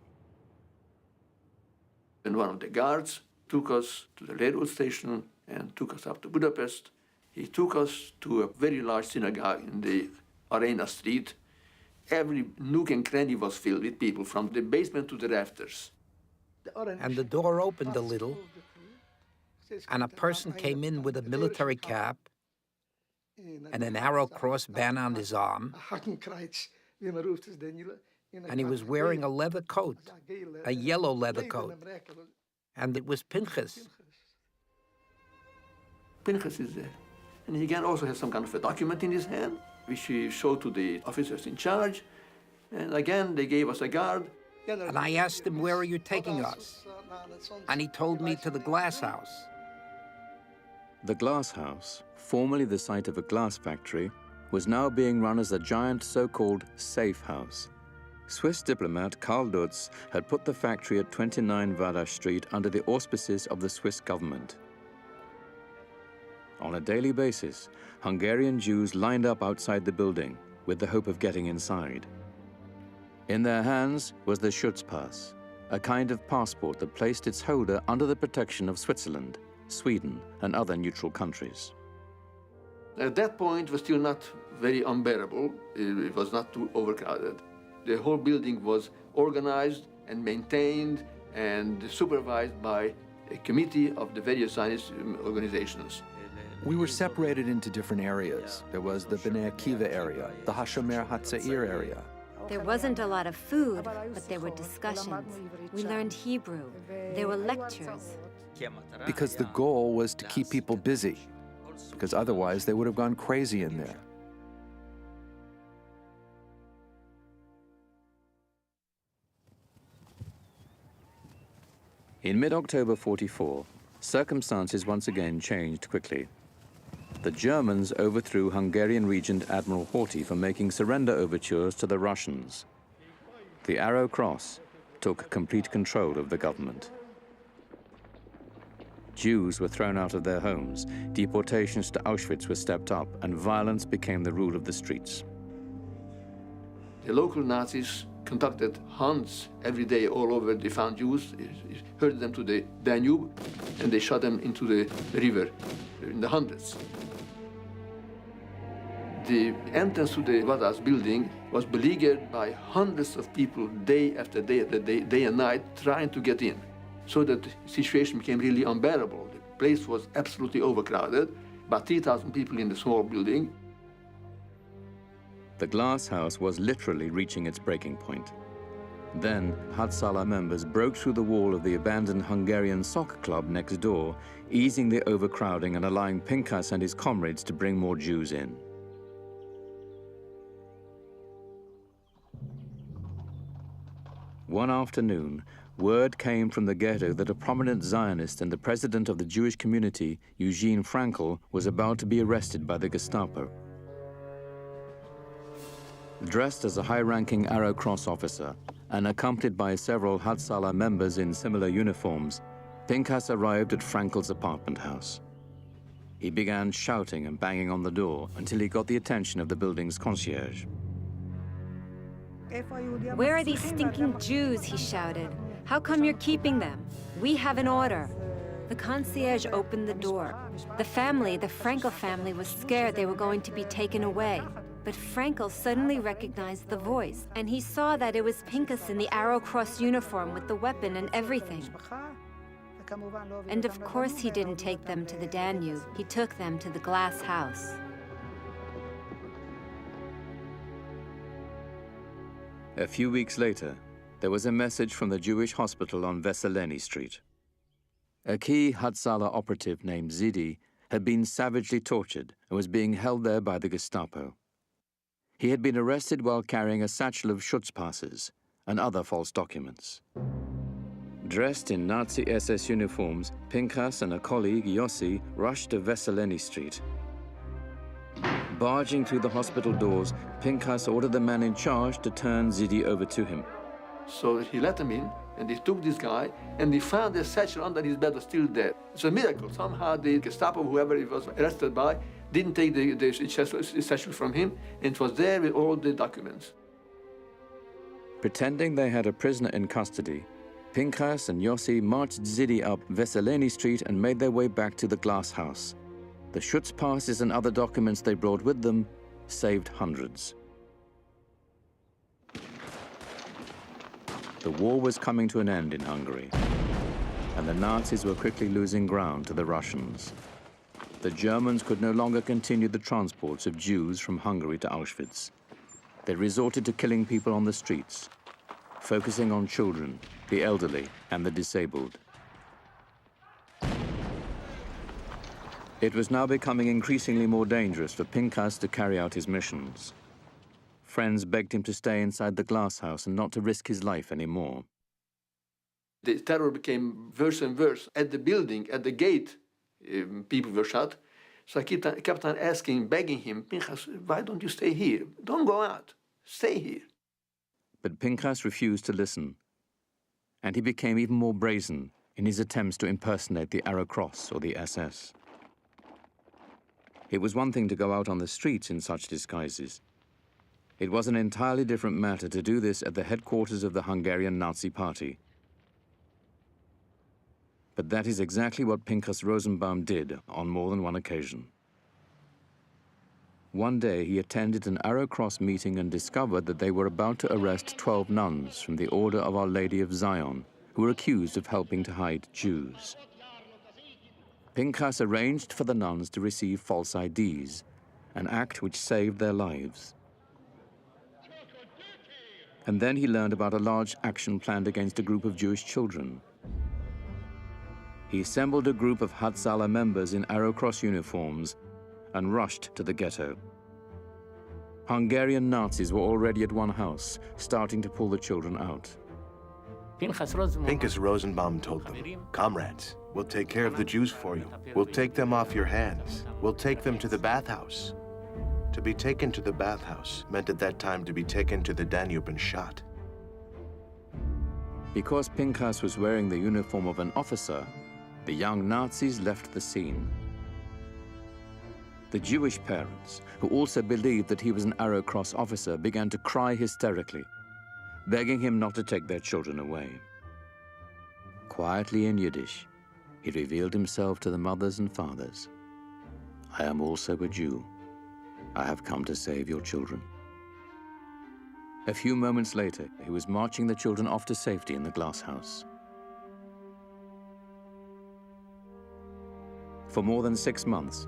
And one of the guards took us to the railroad station and took us up to Budapest. He took us to a very large synagogue in the Arena Street. Every nook and cranny was filled with people, from the basement to the rafters. And the door opened a little, and a person came in with a military cap and an arrow cross band on his arm, and he was wearing a leather coat, a yellow leather coat, and it was Pinchas. Pinchas is there. And he again also has some kind of a document in his hand, which he showed to the officers in charge. And again, they gave us a guard. And I asked him, "Where are you taking us?" And he told me to the glass house. The glass house, formerly the site of a glass factory, was now being run as a giant so-called safe house. Swiss diplomat Karl Lutz had put the factory at 29 Vada Street under the auspices of the Swiss government. On a daily basis, Hungarian Jews lined up outside the building with the hope of getting inside. In their hands was the Schutzpass, a kind of passport that placed its holder under the protection of Switzerland, Sweden, and other neutral countries. At that point, it was still not very unbearable. It was not too overcrowded. The whole building was organized and maintained and supervised by a committee of the various Zionist organizations. We were separated into different areas. There was the Bnei Akiva area, the Hashomer Hatzair area. There wasn't a lot of food, but there were discussions. We learned Hebrew. There were lectures. Because the goal was to keep people busy, because otherwise they would have gone crazy in there. In mid-October 44, circumstances once again changed quickly. The Germans overthrew Hungarian Regent Admiral Horthy for making surrender overtures to the Russians. The Arrow Cross took complete control of the government. Jews were thrown out of their homes, deportations to Auschwitz were stepped up, and violence became the rule of the streets. The local Nazis conducted hunts every day all over. They found Jews, herded them to the Danube, and they shot them into the river in the hundreds. The entrance to the Vadas building was beleaguered by hundreds of people day after day after day, day and night, trying to get in. So that the situation became really unbearable. The place was absolutely overcrowded, about 3,000 people in the small building. The glass house was literally reaching its breaking point. Then, Hatzalah members broke through the wall of the abandoned Hungarian soccer club next door, easing the overcrowding and allowing Pinchas and his comrades to bring more Jews in. One afternoon, word came from the ghetto that a prominent Zionist and the president of the Jewish community, Eugene Frankl, was about to be arrested by the Gestapo. Dressed as a high-ranking Arrow Cross officer and accompanied by several Hatzalah members in similar uniforms, Pinchas arrived at Frankel's apartment house. He began shouting and banging on the door until he got the attention of the building's concierge. Where are these stinking Jews? He shouted. How come you're keeping them? We have an order. The concierge opened the door. The Frankel family, was scared they were going to be taken away. But Frankl suddenly recognized the voice, and he saw that it was Pinchas in the Arrow Cross uniform with the weapon and everything. And of course he didn't take them to the Danube. He took them to the glass house. A few weeks later, there was a message from the Jewish hospital on Veseleni Street. A key Hatzalah operative named Zidi had been savagely tortured and was being held there by the Gestapo. He had been arrested while carrying a satchel of Schutzpasses and other false documents. Dressed in Nazi SS uniforms, Pinchas and a colleague, Yossi, rushed to Veseleni Street. Barging through the hospital doors, Pinchas ordered the man in charge to turn Zidi over to him. So he let him in, and they took this guy, and they found the satchel under his bed was still there. It's a miracle. Somehow the Gestapo, whoever he was arrested by, didn't take the satchel from him, and it was there with all the documents. Pretending they had a prisoner in custody, Pinchas and Yossi marched Zidi up Veseleni Street and made their way back to the glass house. The Schutzpasses and other documents they brought with them saved hundreds. The war was coming to an end in Hungary, and the Nazis were quickly losing ground to the Russians. The Germans could no longer continue the transports of Jews from Hungary to Auschwitz. They resorted to killing people on the streets, focusing on children, the elderly, and the disabled. It was now becoming increasingly more dangerous for Pinchas to carry out his missions. Friends begged him to stay inside the glass house and not to risk his life anymore. The terror became worse and worse. At the building, at the gate, people were shot. So I kept on asking, begging him, Pinchas, why don't you stay here? Don't go out. Stay here. But Pinchas refused to listen, and he became even more brazen in his attempts to impersonate the Arrow Cross or the SS. It was one thing to go out on the streets in such disguises. It was an entirely different matter to do this at the headquarters of the Hungarian Nazi Party. But that is exactly what Pinchas Rosenbaum did on more than one occasion. One day he attended an Arrow Cross meeting and discovered that they were about to arrest 12 nuns from the Order of Our Lady of Zion, who were accused of helping to hide Jews. Pinchas arranged for the nuns to receive false IDs, an act which saved their lives. And then he learned about a large action planned against a group of Jewish children. He assembled a group of Hatzalah members in Arrow Cross uniforms and rushed to the ghetto. Hungarian Nazis were already at one house, starting to pull the children out. Pinchas Rosenbaum told them, "Comrades, we'll take care of the Jews for you. We'll take them off your hands. We'll take them to the bathhouse." To be taken to the bathhouse meant at that time to be taken to the Danube and shot. Because Pinchas was wearing the uniform of an officer, the young Nazis left the scene. The Jewish parents, who also believed that he was an Arrow Cross officer, began to cry hysterically, begging him not to take their children away. Quietly in Yiddish, he revealed himself to the mothers and fathers. "I am also a Jew. I have come to save your children." A few moments later, he was marching the children off to safety in the glass house. For more than 6 months,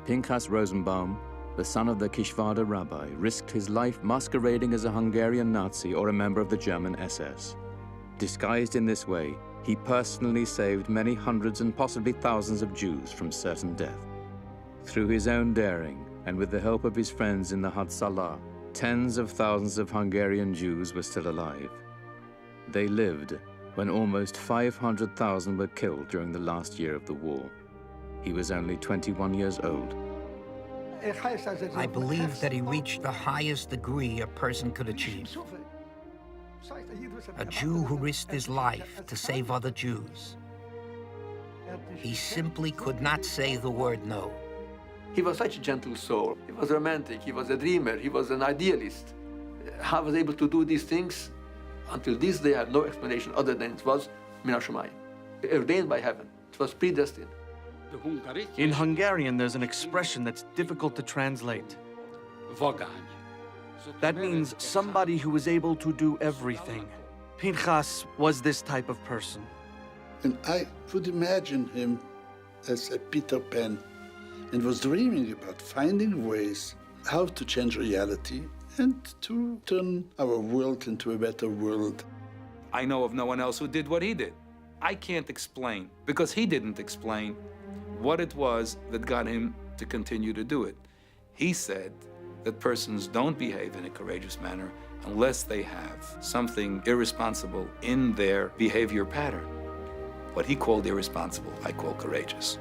Pinchas Rosenbaum, the son of the Kishvarda rabbi, risked his life masquerading as a Hungarian Nazi or a member of the German SS. Disguised in this way, he personally saved many hundreds and possibly thousands of Jews from certain death. Through his own daring, and with the help of his friends in the Hatzalah, tens of thousands of Hungarian Jews were still alive. They lived when almost 500,000 were killed during the last year of the war. He was only 21 years old. I believe that he reached the highest degree a person could achieve. A Jew who risked his life to save other Jews. He simply could not say the word no. He was such a gentle soul. He was romantic, he was a dreamer, he was an idealist. How he was able to do these things, until this day I have no explanation other than it was min hashamayim, ordained by heaven. It was predestined. In Hungarian, there's an expression that's difficult to translate. That means somebody who is able to do everything. Pinchas was this type of person. And I could imagine him as a Peter Pan and was dreaming about finding ways how to change reality and to turn our world into a better world. I know of no one else who did what he did. I can't explain, because he didn't explain, what it was that got him to continue to do it. He said that persons don't behave in a courageous manner unless they have something irresponsible in their behavior pattern. What he called irresponsible, I call courageous.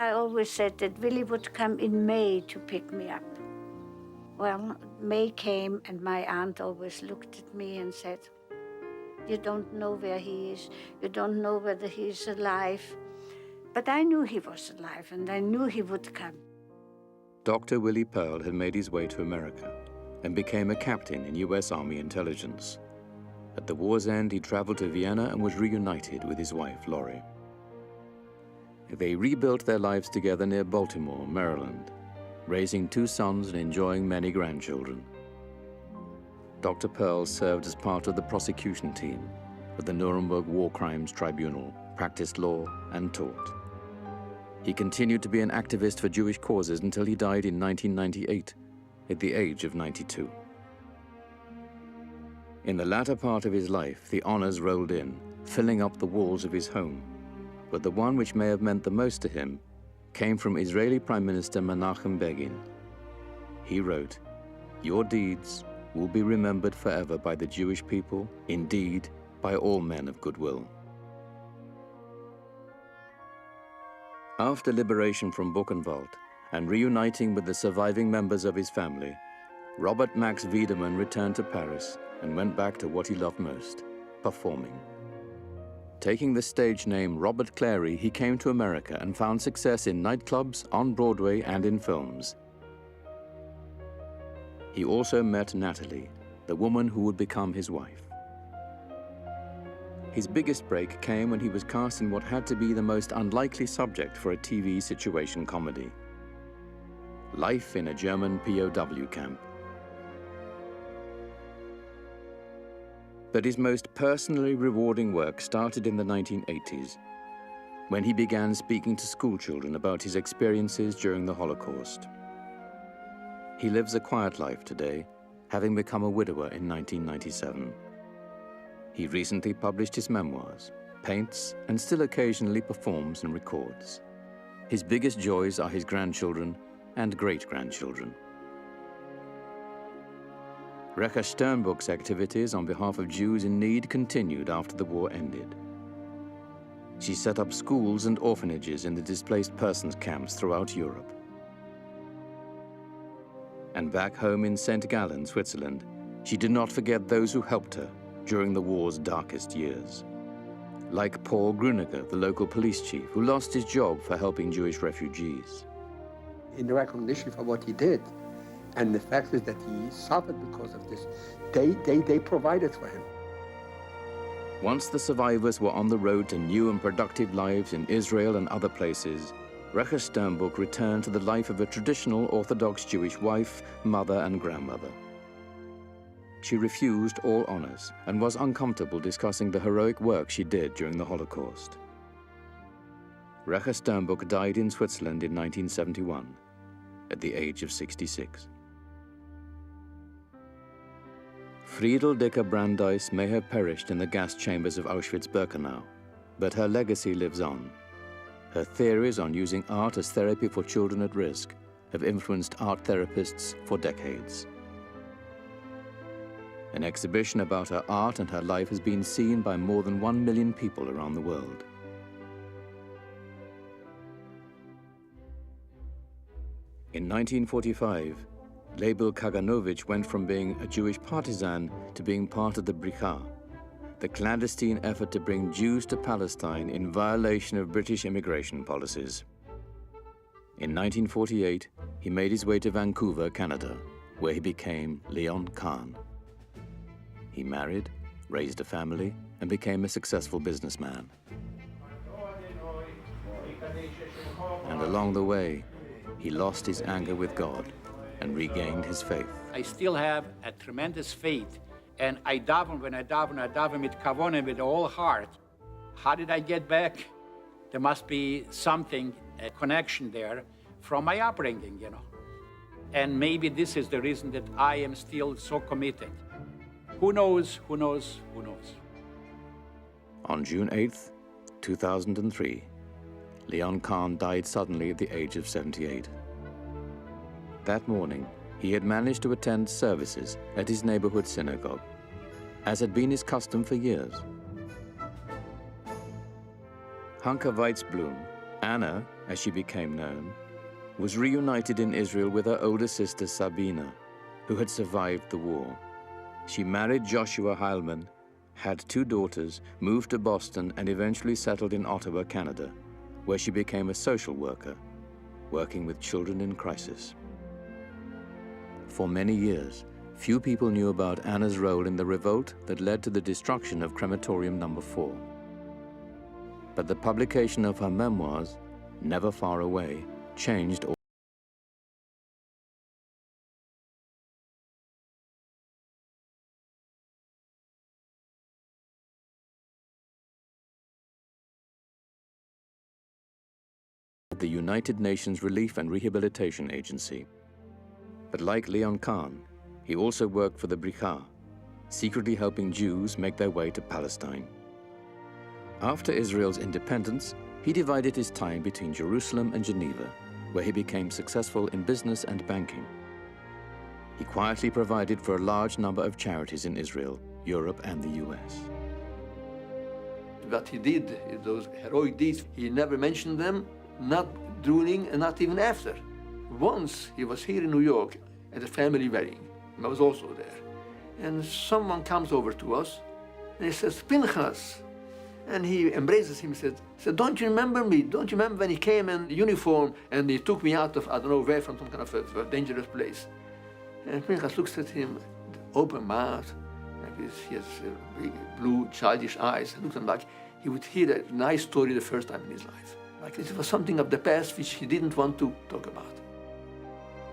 I always said that Willie would come in May to pick me up. Well, May came and my aunt always looked at me and said, "You don't know where he is. You don't know whether he's alive." But I knew he was alive and I knew he would come. Dr. Willie Perl had made his way to America and became a captain in U.S. Army intelligence. At the war's end, he traveled to Vienna and was reunited with his wife, Laurie. They rebuilt their lives together near Baltimore, Maryland, raising 2 sons and enjoying many grandchildren. Dr. Perl served as part of the prosecution team at the Nuremberg War Crimes Tribunal, practiced law, and taught. He continued to be an activist for Jewish causes until he died in 1998, at the age of 92. In the latter part of his life, the honors rolled in, filling up the walls of his home. But the one which may have meant the most to him came from Israeli Prime Minister Menachem Begin. He wrote, "Your deeds will be remembered forever by the Jewish people, indeed, by all men of goodwill." After liberation from Buchenwald and reuniting with the surviving members of his family, Robert Max Wiedemann returned to Paris and went back to what he loved most, performing. Taking the stage name Robert Clary, he came to America and found success in nightclubs, on Broadway, and in films. He also met Natalie, the woman who would become his wife. His biggest break came when he was cast in what had to be the most unlikely subject for a TV situation comedy: life in a German POW camp. But his most personally rewarding work started in the 1980s, when he began speaking to schoolchildren about his experiences during the Holocaust. He lives a quiet life today, having become a widower in 1997. He recently published his memoirs, paints, and still occasionally performs and records. His biggest joys are his grandchildren and great-grandchildren. Recha Sternbuch's activities on behalf of Jews in need continued after the war ended. She set up schools and orphanages in the displaced persons camps throughout Europe. And back home in St. Gallen, Switzerland, she did not forget those who helped her during the war's darkest years. Like Paul Gruniger, the local police chief, who lost his job for helping Jewish refugees. In recognition for what he did, and the fact is that he suffered because of this, they provided for him. Once the survivors were on the road to new and productive lives in Israel and other places, Recha Sternbuch returned to the life of a traditional Orthodox Jewish wife, mother, and grandmother. She refused all honors and was uncomfortable discussing the heroic work she did during the Holocaust. Recha Sternbuch died in Switzerland in 1971, at the age of 66. Friedel Dicker Brandeis may have perished in the gas chambers of Auschwitz-Birkenau, but her legacy lives on. Her theories on using art as therapy for children at risk have influenced art therapists for decades. An exhibition about her art and her life has been seen by more than 1 million people around the world. In 1945, Lebel Kaganovich went from being a Jewish partisan to being part of the Bricha, the clandestine effort to bring Jews to Palestine in violation of British immigration policies. In 1948, he made his way to Vancouver, Canada, where he became Leon Kahn. He married, raised a family, and became a successful businessman. And along the way, he lost his anger with God and regained his faith. I still have a tremendous faith, and I daven when I daven with kavon, with the whole heart. How did I get back? There must be something, a connection there from my upbringing, you know. And maybe this is the reason that I am still so committed. Who knows, who knows, who knows? On June 8th, 2003, Leon Kahn died suddenly at the age of 78. That morning, he had managed to attend services at his neighborhood synagogue, as had been his custom for years. Hanka Weitzblum, Anna, as she became known, was reunited in Israel with her older sister Sabina, who had survived the war. She married Joshua Heilman, had 2 daughters, moved to Boston, and eventually settled in Ottawa, Canada, where she became a social worker, working with children in crisis. For many years, few people knew about Anna's role in the revolt that led to the destruction of crematorium number 4. But the publication of her memoirs, Never Far Away, changed all. The United Nations Relief and Rehabilitation Agency. But like Leon Kahn, he also worked for the Bricha, secretly helping Jews make their way to Palestine. After Israel's independence, he divided his time between Jerusalem and Geneva, where he became successful in business and banking. He quietly provided for a large number of charities in Israel, Europe, and the US. What he did, those heroic deeds, he never mentioned them, not during and not even after. Once he was here in New York at a family wedding. I was also there. And someone comes over to us and he says, Pinchas. And he embraces him and said, don't you remember me? Don't you remember when he came in uniform and he took me out of, I don't know where, from some kind of a dangerous place? And Pinchas looks at him, open mouth, like he has big blue childish eyes, and looks at him like he would hear a nice story the first time in his life. Like it was something of the past which he didn't want to talk about.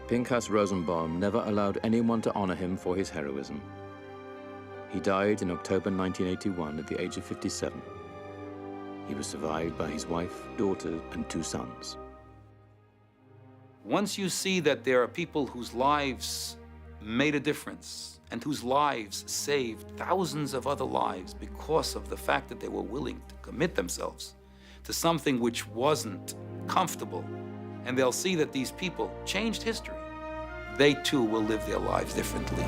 Pinchas Rosenbaum never allowed anyone to honor him for his heroism. He died in October 1981 at the age of 57. He was survived by his wife, daughter, and 2 sons. Once you see that there are people whose lives made a difference and whose lives saved thousands of other lives because of the fact that they were willing to commit themselves to something which wasn't comfortable, and they'll see that these people changed history, they too will live their lives differently.